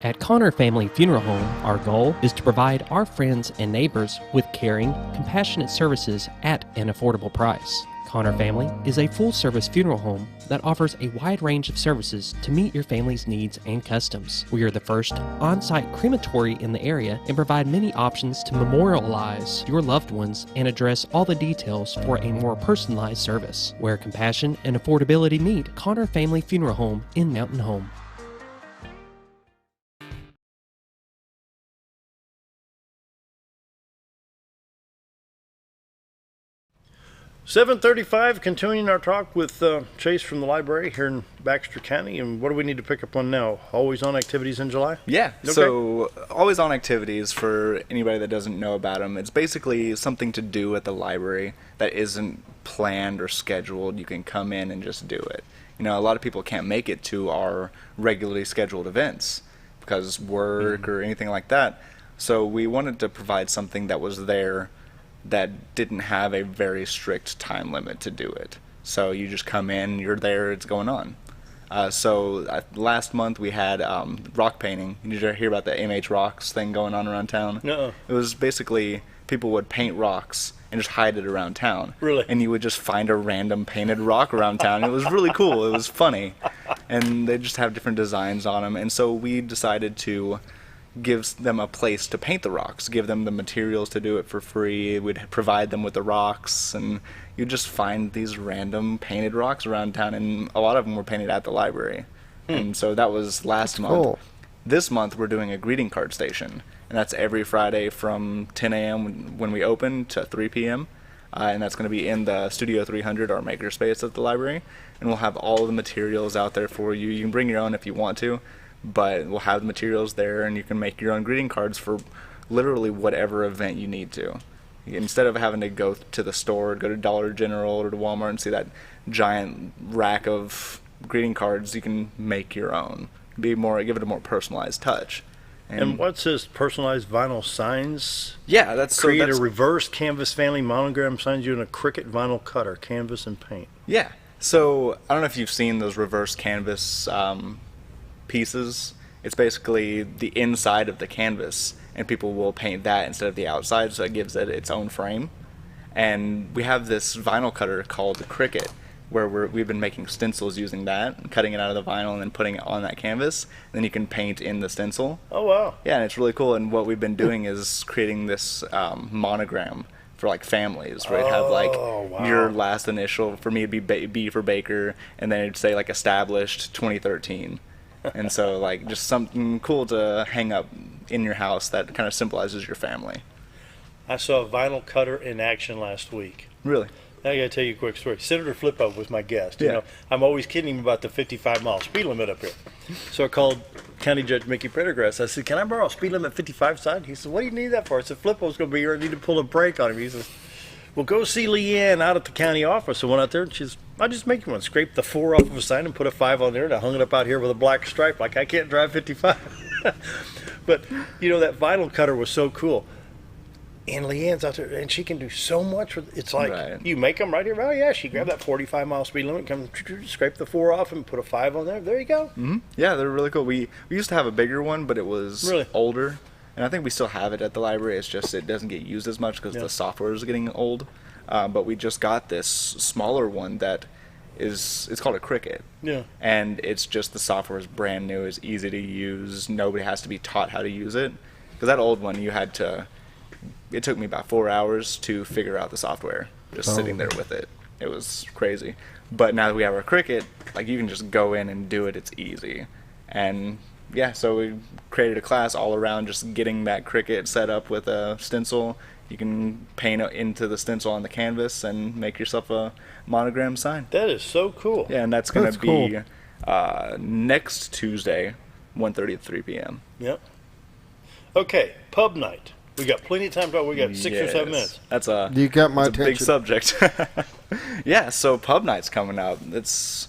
At Connor Family Funeral Home, our goal is to provide our friends and neighbors with caring, compassionate services at an affordable price. Connor Family is a full-service funeral home that offers a wide range of services to meet your family's needs and customs. We are the first on-site crematory in the area and provide many options to memorialize your loved ones and address all the details for a more personalized service. Where compassion and affordability meet, Connor Family Funeral Home in Mountain Home. 7:35, continuing our talk with Chase from the library here in Baxter County. And what do we need to pick up on now? Always on activities in July? Yeah, Okay. So always on activities, for anybody that doesn't know about them, it's basically something to do at the library that isn't planned or scheduled. You can come in and just do it. You know, a lot of people can't make it to our regularly scheduled events because work or anything like that. So we wanted to provide something that was there that didn't have a very strict time limit to do it. So you just come in, you're there, it's going on. Last month we had rock painting. Did you hear about the MH Rocks thing going on around town? No. It was basically people would paint rocks and just hide it around town. Really? And you would just find a random painted rock around town. It was really cool. It was funny. And they just have different designs on them. And so we decided to give them a place to paint the rocks, give them the materials to do it for free. We'd provide them with the rocks, and you just find these random painted rocks around town, and a lot of them were painted at the library. And so that was last month. Cool. This month we're doing a greeting card station, and that's every Friday from 10 a.m. when we open to 3 p.m. And that's going to be in the Studio 300, our makerspace at the library, and we'll have all the materials out there for you. You can bring your own if you want to, but we'll have the materials there, and you can make your own greeting cards for literally whatever event you need to. Instead of having to go to the store, go to Dollar General or to Walmart and see that giant rack of greeting cards, you can make your own. Give it a more personalized touch. And what's this personalized vinyl signs? Yeah, that's create a reverse canvas family monogram signs using a Cricut vinyl cutter, canvas and paint. Yeah. So I don't know if you've seen those reverse canvas pieces. It's basically the inside of the canvas, and people will paint that instead of the outside, so it gives it its own frame. And we have this vinyl cutter called the Cricut, where we've been making stencils using that, cutting it out of the vinyl and then putting it on that canvas. And then you can paint in the stencil. Oh, wow. Yeah, and it's really cool. And what we've been doing is creating this monogram for like families, where it'd have like your last initial. For me, it'd be B for Baker, and then it'd say like established 2013. And so, like, just something cool to hang up in your house that kind of symbolizes your family. I saw a vinyl cutter in action last week. Really? I got to tell you a quick story. Senator Flippo was my guest. Yeah. You know, I'm always kidding him about the 55-mile speed limit up here. So I called County Judge Mickey Pendergrass. I said, "Can I borrow a speed limit 55 sign?" He said, "What do you need that for?" I said, "Flippo's going to be here. I need to pull a brake on him." He says, "Well, go see Leanne out at the county office." I went out there, and she says, "I'll just make you one. Scrape the 4 off of a sign and put a 5 on there." And I hung it up out here with a black stripe. Like, I can't drive 55. But, you know, that vinyl cutter was so cool. And Leanne's out there, and she can do so much with it's like, you make them right here. Oh, yeah, she grabbed that 45-mile speed limit, come scrape the 4 off and put a 5 on there. There you go. Mm-hmm. Yeah, they're really cool. We used to have a bigger one, but it was really older. And I think we still have it at the library. It's just it doesn't get used as much because the software is getting old. But we just got this smaller one that it's called a Cricut. Yeah. And it's just the software is brand new, it's easy to use. Nobody has to be taught how to use it. Because that old one, it took me about 4 hours to figure out the software, just sitting there with it. It was crazy. But now that we have our Cricut, like, you can just go in and do it. It's easy. And yeah, so we created a class all around just getting that Cricut set up with a stencil. You can paint into the stencil on the canvas and make yourself a monogram sign. That is so cool. Yeah, and that's going to be next Tuesday, 1:30 to 3 p.m. Yep. Okay, pub night. We got plenty of time to talk. We got 6 or 7 minutes. That's you got my attention. A big subject. Yeah, so pub night's coming up. It's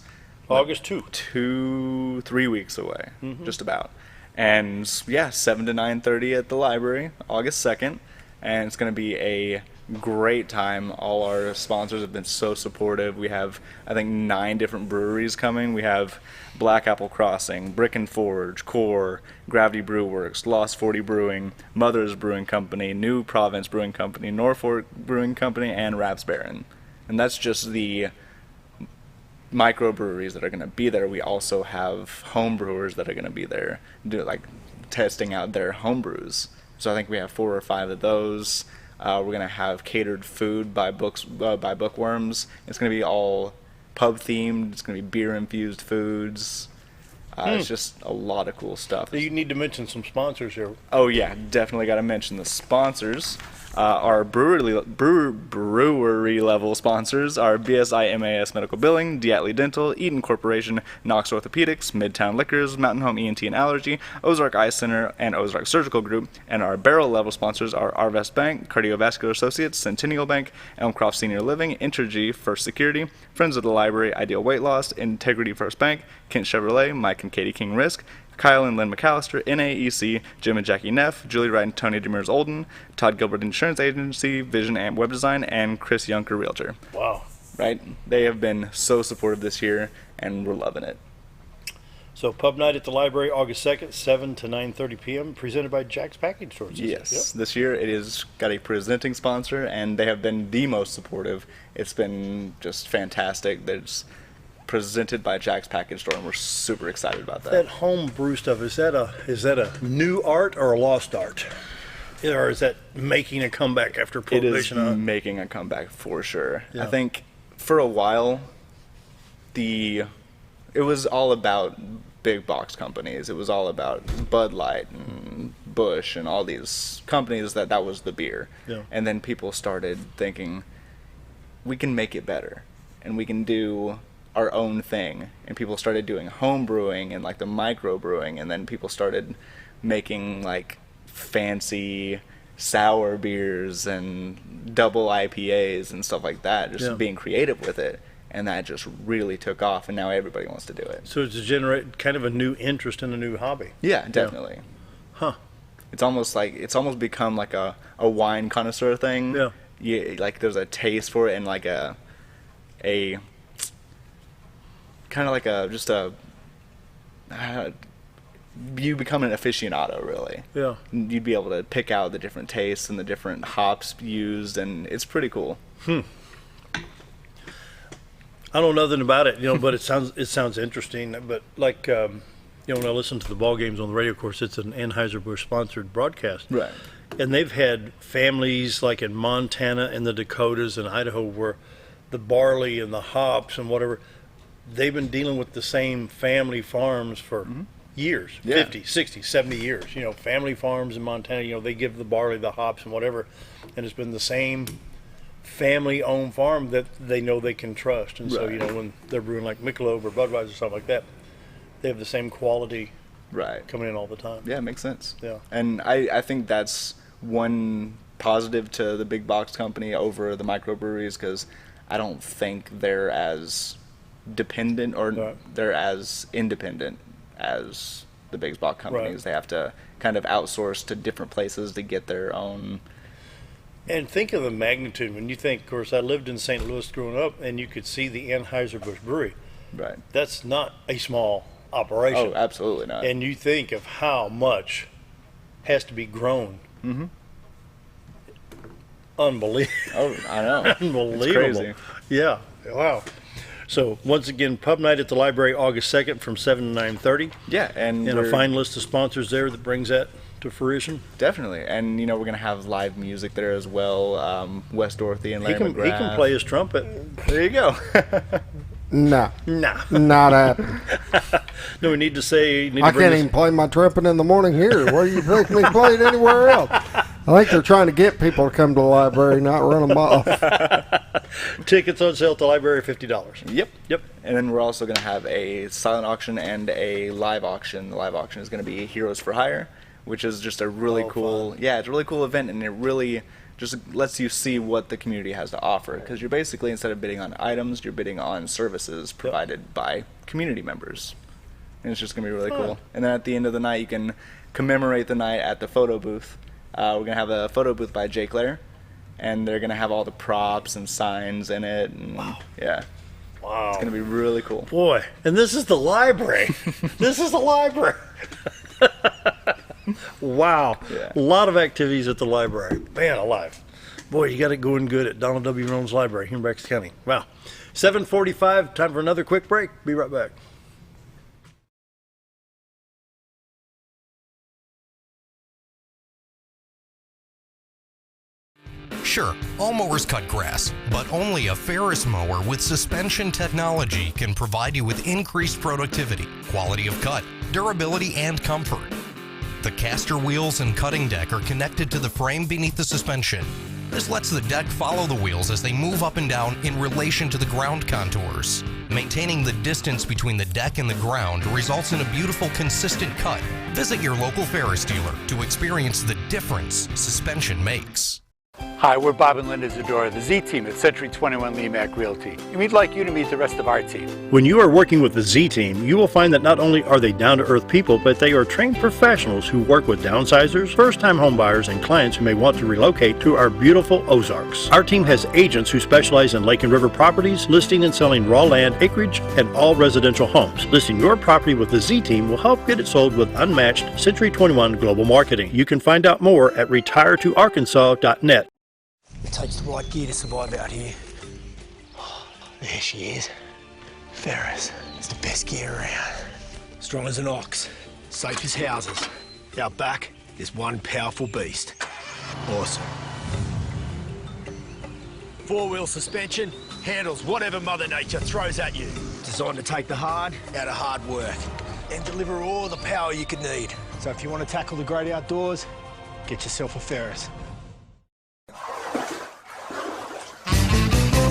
August 2. 3 weeks away, Mhm. just about. And yeah, 7 to 9:30 at the library, August 2nd. And it's going to be a great time. All our sponsors have been so supportive. We have, I think, 9 different breweries coming. We have Black Apple Crossing, Brick and Forge, Core, Gravity Brew Works, Lost 40 Brewing, Mother's Brewing Company, New Province Brewing Company, Norfolk Brewing Company, and Raspberry. And that's just the microbreweries that are going to be there. We also have home brewers that are going to be there, testing out their home brews. So I think we have 4 or 5 of those. We're going to have catered food by Bookworms. It's going to be all pub themed. It's going to be beer infused foods. It's just a lot of cool stuff. You need to mention some sponsors here. Oh yeah, definitely got to mention the sponsors. Our brewery level sponsors are BSI MAS Medical Billing, Diatley Dental, Eaton Corporation, Knox Orthopedics, Midtown Liquors, Mountain Home ENT and Allergy, Ozark Eye Center, and Ozark Surgical Group. And our barrel level sponsors are Arvest Bank, Cardiovascular Associates, Centennial Bank, Elmcroft Senior Living, Intergy First Security, Friends of the Library, Ideal Weight Loss, Integrity First Bank, Kent Chevrolet, Mike and Katie King Risk, Kyle and Lynn McAllister, NAEC, Jim and Jackie Neff, Julie Wright and Tony Demers Olden, Todd Gilbert Insurance Agency, Vision and Web Design, and Chris Yunker Realtor. Wow. Right? They have been so supportive this year, and we're loving it. So Pub Night at the Library, August 2nd, 7 to 9:30 p.m., presented by Jack's Package Stores. Yes. Yep. This year it has got a presenting sponsor, and they have been the most supportive. It's been just fantastic. There's presented by Jack's Package Store, and we're super excited about that. That home brew stuff, is that a new art or a lost art? Or is that making a comeback after Prohibition? It is making a comeback for sure. Yeah. I think for a while, it was all about big box companies. It was all about Bud Light and Busch and all these companies that was the beer. Yeah. And then people started thinking, we can make it better, and we can do our own thing. And people started doing home brewing and the micro brewing, and then people started making fancy sour beers and double IPAs and stuff like that, just being creative with it. And that just really took off, and now everybody wants to do it. So it's to generate kind of a new interest in a new hobby. Yeah, definitely. Huh. It's almost become a wine connoisseur thing. Yeah. There's a taste for it, and a kind of you become an aficionado, really. Yeah. You'd be able to pick out the different tastes and the different hops used, and it's pretty cool. I don't know nothing about it, but it sounds interesting. But when I listen to the ball games on the radio, of course, it's an Anheuser-Busch sponsored broadcast. Right. And they've had families in Montana and the Dakotas and Idaho where the barley and the hops and whatever, they've been dealing with the same family farms for years, 50, 60, 70 years. Family farms in Montana, they give the barley, the hops and whatever, and it's been the same family-owned farm that they know they can trust. And so, when they're brewing like Michelob or Budweiser or something like that, they have the same quality coming in all the time. Yeah, it makes sense. Yeah. And I think that's one positive to the big box company over the microbreweries, because I don't think they're as dependent or they're as independent as the big box companies. Right. They have to kind of outsource to different places to get their own. And think of the magnitude when you think, of course, I lived in St. Louis growing up, and you could see the Anheuser-Busch Brewery. Right. That's not a small operation. Oh, absolutely not. And you think of how much has to be grown. Mm-hmm. Unbelievable. Oh, I know. Unbelievable. It's crazy. Yeah. Wow. So once again, Pub Night at the Library, August 2nd from 7 to 9:30. Yeah, and a fine list of sponsors there that brings that to fruition. Definitely. And, we're going to have live music there as well. Wes Dorothy and Larry McGrath. He can play his trumpet. There you go. No. Nah. Not happening. No, we need to say... I can't even play my trumpet in the morning here. Where do you think me play it anywhere else? I think they're trying to get people to come to the library, not run them off. Tickets on sale at the library, $50. Yep. And then we're also going to have a silent auction and a live auction. The live auction is going to be Heroes for Hire. which is just a really cool, it's a really cool event, and it really just lets you see what the community has to offer, because you're basically, instead of bidding on items, you're bidding on services provided by community members. And it's just going to be really cool. And then at the end of the night, you can commemorate the night at the photo booth. We're going to have a photo booth by Jake Lair, and they're going to have all the props and signs in it. And yeah. Wow. It's going to be really cool. Boy, and this is the library. This is the library. Wow. Yeah. A lot of activities at the library. Man alive. Boy, you got it going good at Donald W. Reynolds Library here in Baxter County. Wow. 7:45, time for another quick break. Be right back. Sure, all mowers cut grass, but only a Ferris mower with suspension technology can provide you with increased productivity, quality of cut, durability, and comfort. The caster wheels and cutting deck are connected to the frame beneath the suspension. This lets the deck follow the wheels as they move up and down in relation to the ground contours. Maintaining the distance between the deck and the ground results in a beautiful, consistent cut. Visit your local Ferris dealer to experience the difference suspension makes. Hi, we're Bob and Linda Zadora, the Z Team at Century 21 Lemac Realty, and we'd like you to meet the rest of our team. When you are working with the Z Team, you will find that not only are they down-to-earth people, but they are trained professionals who work with downsizers, first-time homebuyers, and clients who may want to relocate to our beautiful Ozarks. Our team has agents who specialize in lake and river properties, listing and selling raw land, acreage, and all residential homes. Listing your property with the Z Team will help get it sold with unmatched Century 21 global marketing. You can find out more at retiretoarkansas.net. It takes the right gear to survive out here. There she is. Ferris. It's the best gear around. Strong as an ox. Safe as houses. Out back, there's one powerful beast. Awesome. Four-wheel suspension, handles whatever Mother Nature throws at you. Designed to take the hard out of hard work and deliver all the power you could need. So if you want to tackle the great outdoors, get yourself a Ferris.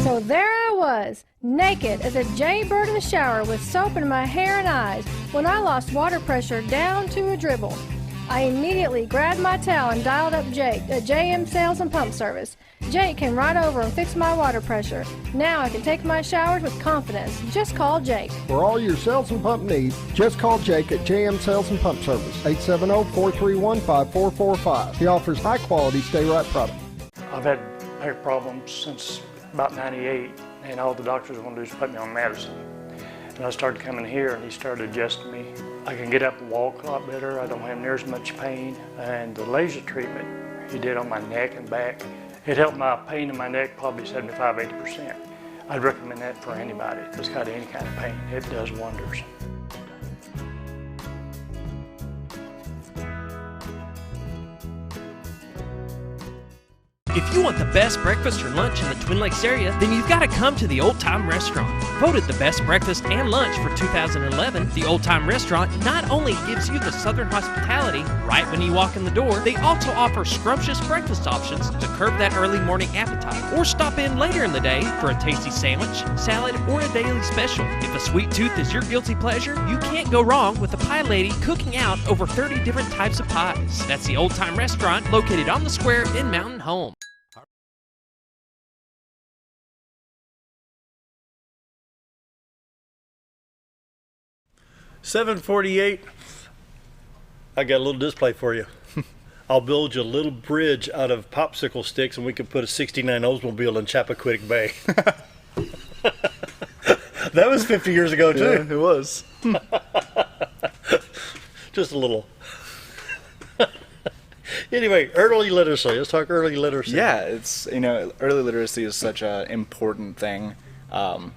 So there I was, naked as a jaybird in the shower with soap in my hair and eyes when I lost water pressure down to a dribble. I immediately grabbed my towel and dialed up Jake at JM Sales and Pump Service. Jake came right over and fixed my water pressure. Now I can take my showers with confidence. Just call Jake. For all your sales and pump needs, just call Jake at JM Sales and Pump Service, 870-431-5445. He offers high-quality stay-right product. I've had hair problems since about 98, and all the doctors want to do is put me on medicine. And I started coming here, and he started adjusting me. I can get up and walk a lot better. I don't have near as much pain. And the laser treatment he did on my neck and back, it helped my pain in my neck probably 75–80%. I'd recommend that for anybody that's got any kind of pain. It does wonders. If you want the best breakfast or lunch in the Twin Lakes area, then you've got to come to the Old Time Restaurant. Voted the best breakfast and lunch for 2011, the Old Time Restaurant not only gives you the Southern hospitality right when you walk in the door, they also offer scrumptious breakfast options to curb that early morning appetite. Or stop in later in the day for a tasty sandwich, salad, or a daily special. If a sweet tooth is your guilty pleasure, you can't go wrong with the Pie Lady cooking out over 30 different types of pies. That's the Old Time Restaurant located on the square in Mountain Home. $7.48. I got a little display for you. I'll build you a little bridge out of popsicle sticks, and we can put a '69 Oldsmobile in Chappaquiddick Bay. That was 50 years ago too. Yeah, it was. Just a little. Anyway, early literacy. Let's talk early literacy. Yeah, it's, early literacy is such an important thing. A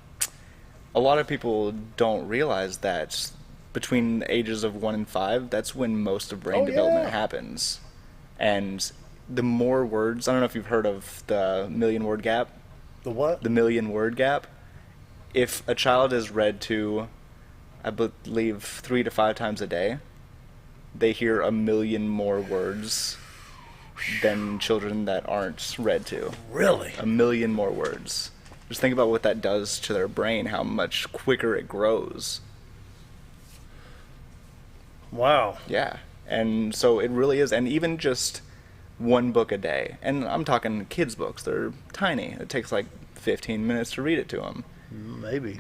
lot of people don't realize that between the ages of 1 and 5, that's when most of brain development happens. And the more words, I don't know if you've heard of the million-word gap. The what? The million-word gap. If a child is read to, I believe, 3 to 5 times a day, they hear 1 million more words than children that aren't read to. Really? 1 million more words. Just think about what that does to their brain, how much quicker it grows. Wow. Yeah. And so it really is. And even just one book a day, and I'm talking kids' books, they're tiny. It takes like 15 minutes to read it to them. Maybe.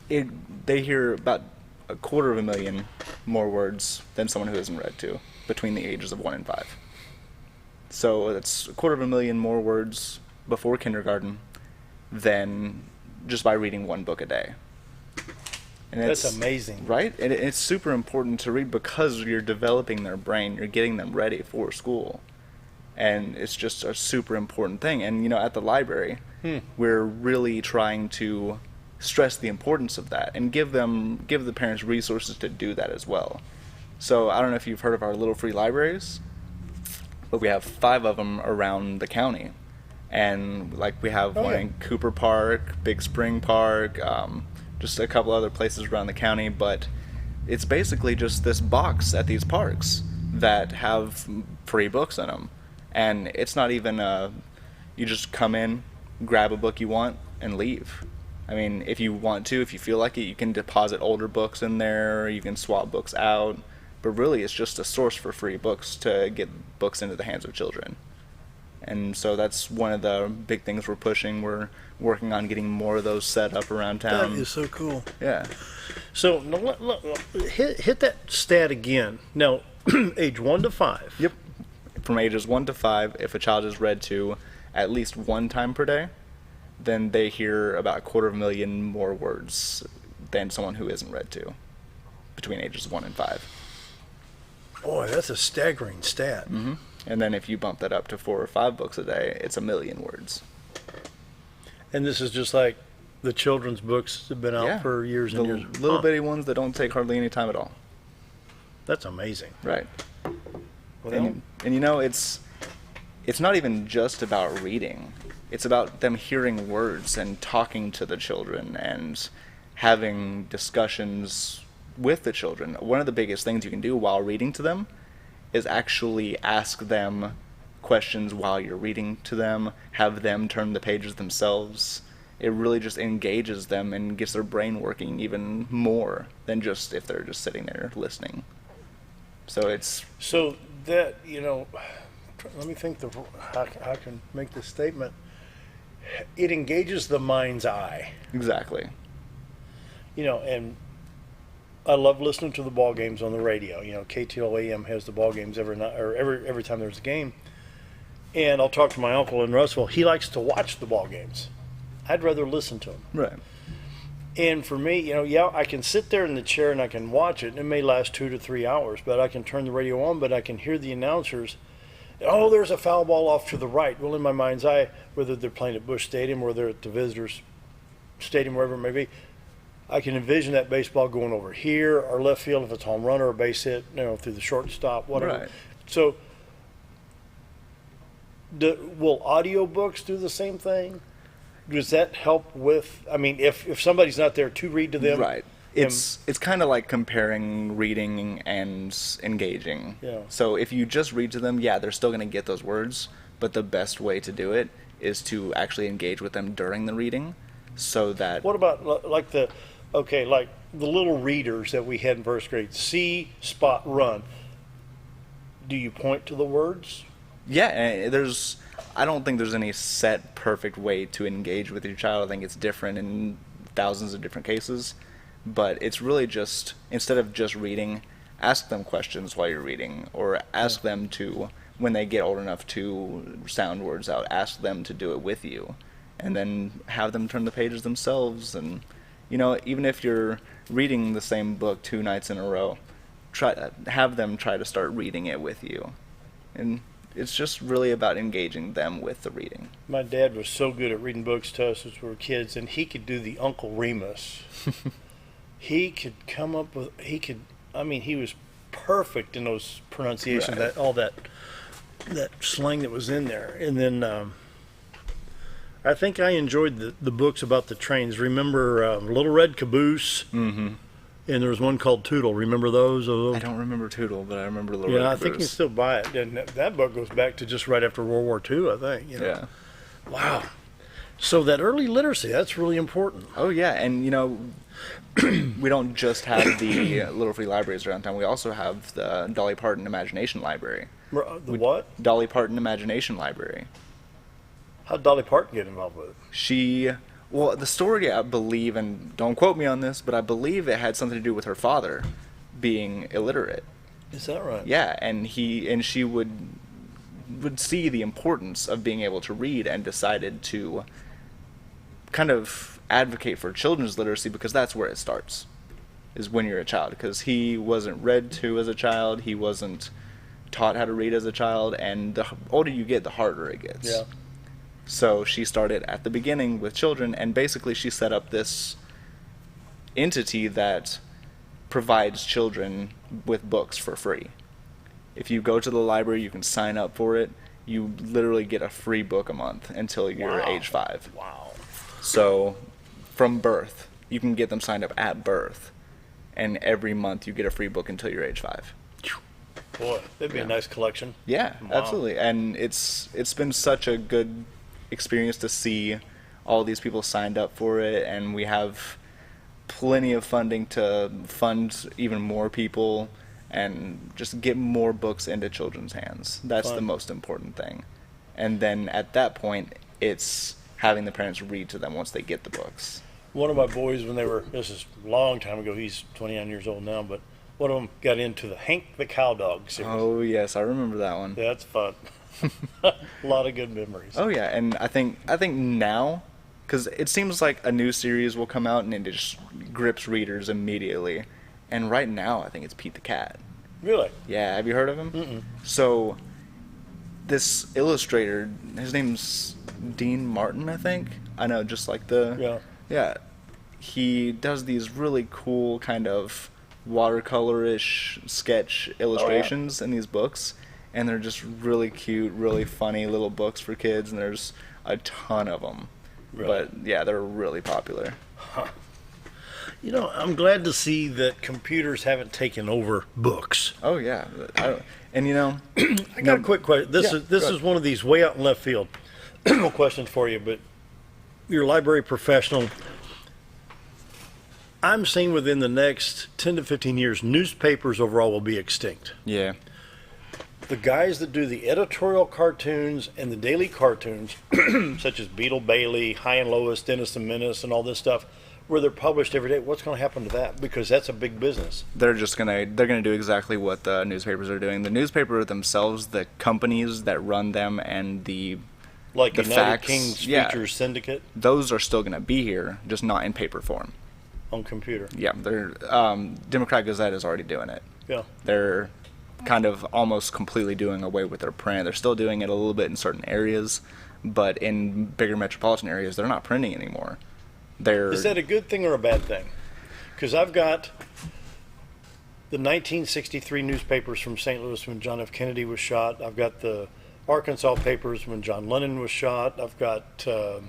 They hear about 250,000 more words than someone who isn't read to between the ages of 1 and 5. So that's 250,000 more words before kindergarten than just by reading one book a day. And that's amazing. Right? And it's super important to read because you're developing their brain. You're getting them ready for school. And it's just a super important thing. And, you know, at the library, we're really trying to stress the importance of that and give the parents resources to do that as well. So I don't know if you've heard of our Little Free Libraries, but we have 5 of them around the county. And like we have one in Cooper Park, Big Spring Park, just a couple other places around the county, but it's basically just this box at these parks that have free books in them. And it's not even you just come in, grab a book you want, and leave. I mean, if you want to, if you feel like it, you can deposit older books in there, you can swap books out, but really it's just a source for free books to get books into the hands of children. And so that's one of the big things we're pushing. We're working on getting more of those set up around town. That is so cool. Yeah. So hit that stat again. Now, age 1 to 5. Yep. From ages 1 to 5, if a child is read to at least one time per day, then they hear about 250,000 more words than someone who isn't read to between ages 1 and 5. Boy, that's a staggering stat. Mm-hmm. And then if you bump that up to 4 or 5 books a day, it's 1 million words. And this is just like the children's books have been out for years and years. Little bitty ones that don't take hardly any time at all. That's amazing. Right. Well, and you know, it's not even just about reading. It's about them hearing words and talking to the children and having discussions with the children. One of the biggest things you can do while reading to them is actually ask them questions while you're reading to them, have them turn the pages themselves. It really just engages them and gets their brain working even more than just if they're just sitting there listening. So that, you know, let me think how I can make this statement. It engages the mind's eye. Exactly. You know, and I love listening to the ball games on the radio. You know, KTL AM has the ball games every night, or every time there's a game. And I'll talk to my uncle in Russellville. He likes to watch the ball games. I'd rather listen to him. Right. And for me, you know, I can sit there in the chair and I can watch it. And it may last 2 to 3 hours, but I can turn the radio on, but I can hear the announcers. Oh, there's a foul ball off to the right. Well, in my mind's eye, whether they're playing at Busch Stadium or they're at the visitors' stadium, wherever it may be, I can envision that baseball going over here or left field if it's home run or a base hit, you know, through the shortstop, whatever. Right. So, will audiobooks do the same thing? Does that help with? I mean, if somebody's not there to read to them, right? It's kind of like comparing reading and engaging. Yeah. So if you just read to them, they're still going to get those words, but the best way to do it is to actually engage with them during the reading, so that. What about like the little readers that we had in first grade? See, spot, run. Do you point to the words? Yeah, I don't think there's any set perfect way to engage with your child. I think it's different in thousands of different cases. But it's really just, instead of just reading, ask them questions while you're reading, or ask them to, when they get old enough to sound words out, ask them to do it with you. And then have them turn the pages themselves. And, you know, even if you're reading the same book 2 nights in a row, have them try to start reading it with you. And it's just really about engaging them with the reading. My dad was so good at reading books to us as we were kids, and he could do the Uncle Remus. He could come up with, he was perfect in those pronunciations, Right. all that slang that was in there. And then I think I enjoyed the books about the trains. Remember Little Red Caboose? Mm-hmm. And there was one called Tootle. Remember those? I don't remember Tootle, but I remember Little Red Caboose. I think you can still buy it. And that book goes back to just right after World War II, I think. You know? Yeah. Wow. So that early literacy, that's really important. Oh yeah, and we don't just have the Little Free Libraries around town. We also have the Dolly Parton Imagination Library. What? Dolly Parton Imagination Library. How'd Dolly Parton get involved with it? Well, the story, I believe, and don't quote me on this, but I believe it had something to do with her father being illiterate. Is that right? Yeah, and she would see the importance of being able to read and decided to kind of advocate for children's literacy, because that's where it starts, is when you're a child, because he wasn't read to as a child, he wasn't taught how to read as a child, and the older you get, the harder it gets. Yeah. So she started at the beginning with children, and basically she set up this entity that provides children with books for free. If you go to the library, you can sign up for it. You literally get a free book a month until you're age 5. Wow. So from birth, you can get them signed up at birth, and every month you get a free book until you're age 5. Boy, that'd be a nice collection. Yeah, Wow. absolutely. And it's been such a good experience to see all these people signed up for it, and we have plenty of funding to fund even more people and just get more books into children's hands. That's the most important thing. And then at that point, it's having the parents read to them once they get the books. One of my boys, this is a long time ago, he's 29 years old now, but one of them got into the Hank the Cowdog series. Oh yes, I remember that one. That's fun. A lot of good memories. Oh yeah, and I think now, because it seems like a new series will come out and it just grips readers immediately. And right now, I think it's Pete the Cat. Really? Yeah, have you heard of him? Mm-mm. So, this illustrator, his name's Dean Martin, I think. I know, just like Yeah. He does these really cool kind of watercolor-ish sketch illustrations in these books. And they're just really cute, really funny little books for kids, and there's a ton of them. Really? But yeah, they're really popular. Huh. I'm glad to see that computers haven't taken over books. Oh yeah, I got a quick question. This is one of these way out in left field questions for you, but you're a library professional. I'm seeing within the next 10 to 15 years, newspapers overall will be extinct. Yeah. The guys that do the editorial cartoons and the daily cartoons, such as Beetle Bailey, High and Lois, Dennis and Menace, and all this stuff, where they're published every day, what's going to happen to that? Because that's a big business. They're gonna do exactly what the newspapers are doing. The newspaper themselves, the companies that run them, and the United facts, King's Features Syndicate? Those are still gonna be here, just not in paper form. On computer? Yeah, they're Democrat Gazette is already doing it. Yeah. They're kind of almost completely doing away with their print. They're still doing it a little bit in certain areas, but in bigger metropolitan areas, they're not printing anymore. Is that a good thing or a bad thing? Because I've got the 1963 newspapers from St. Louis when John F. Kennedy was shot. I've got the Arkansas papers when John Lennon was shot. I've got the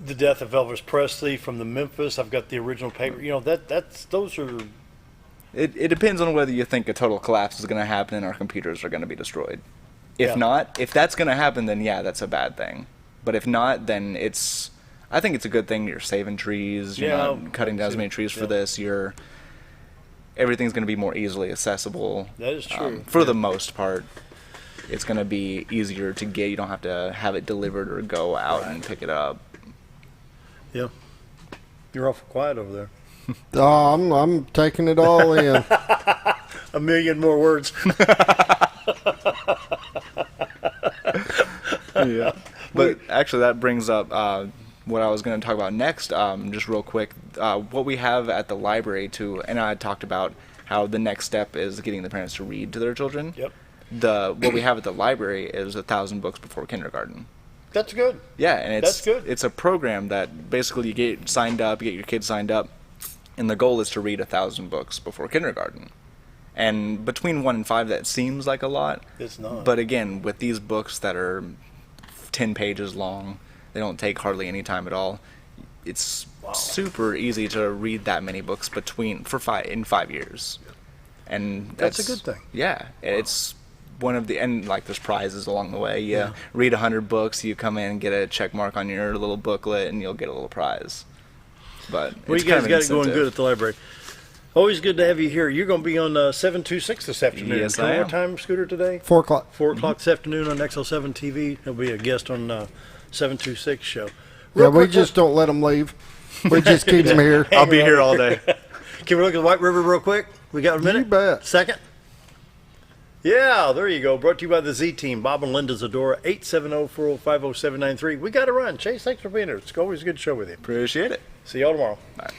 death of Elvis Presley from the Memphis. I've got the original paper. Those are... It depends on whether you think a total collapse is going to happen and our computers are going to be destroyed. If not, if that's going to happen, then yeah, that's a bad thing. But if not, then I think it's a good thing. You're saving trees. You're not cutting down as many trees for this. Everything's going to be more easily accessible. That is true. For the most part, it's going to be easier to get. You don't have to have it delivered or go out and pick it up. Yeah. You're awful quiet over there. I'm taking it all in. A million more words. Yeah. But actually, that brings up what I was going to talk about next, just real quick. What we have at the library, and I talked about how the next step is getting the parents to read to their children. Yep. What we have at the library is 1,000 books before kindergarten. That's good. Yeah, and that's good. It's a program that basically you get your kids signed up, and the goal is to read 1,000 books before kindergarten. And between 1 and 5, that seems like a lot. It's not. But again, with these books that are 10 pages long, they don't take hardly any time at all. It's super easy to read that many books in 5 years. And that's a good thing. Yeah, it's there's prizes along the way. You read 100 books, you come in and get a check mark on your little booklet, and you'll get a little prize. But you guys got it going good at the library. Always good to have you here. You're going to be on 726 this afternoon. Yes, I am. What time, Scooter, today? 4 o'clock. 4 o'clock this afternoon on XL7 TV. He'll be a guest on 726 show. Yeah, we just don't let them leave. We just keep them here. I'll be here all day. Can we look at the White River real quick? We got a minute? You bet. Second? Yeah, there you go. Brought to you by the Z Team. Bob and Linda Zadora, 870-405-0793. We got to run. Chase, thanks for being here. It's always a good show with you. Appreciate it. See y'all tomorrow. Bye.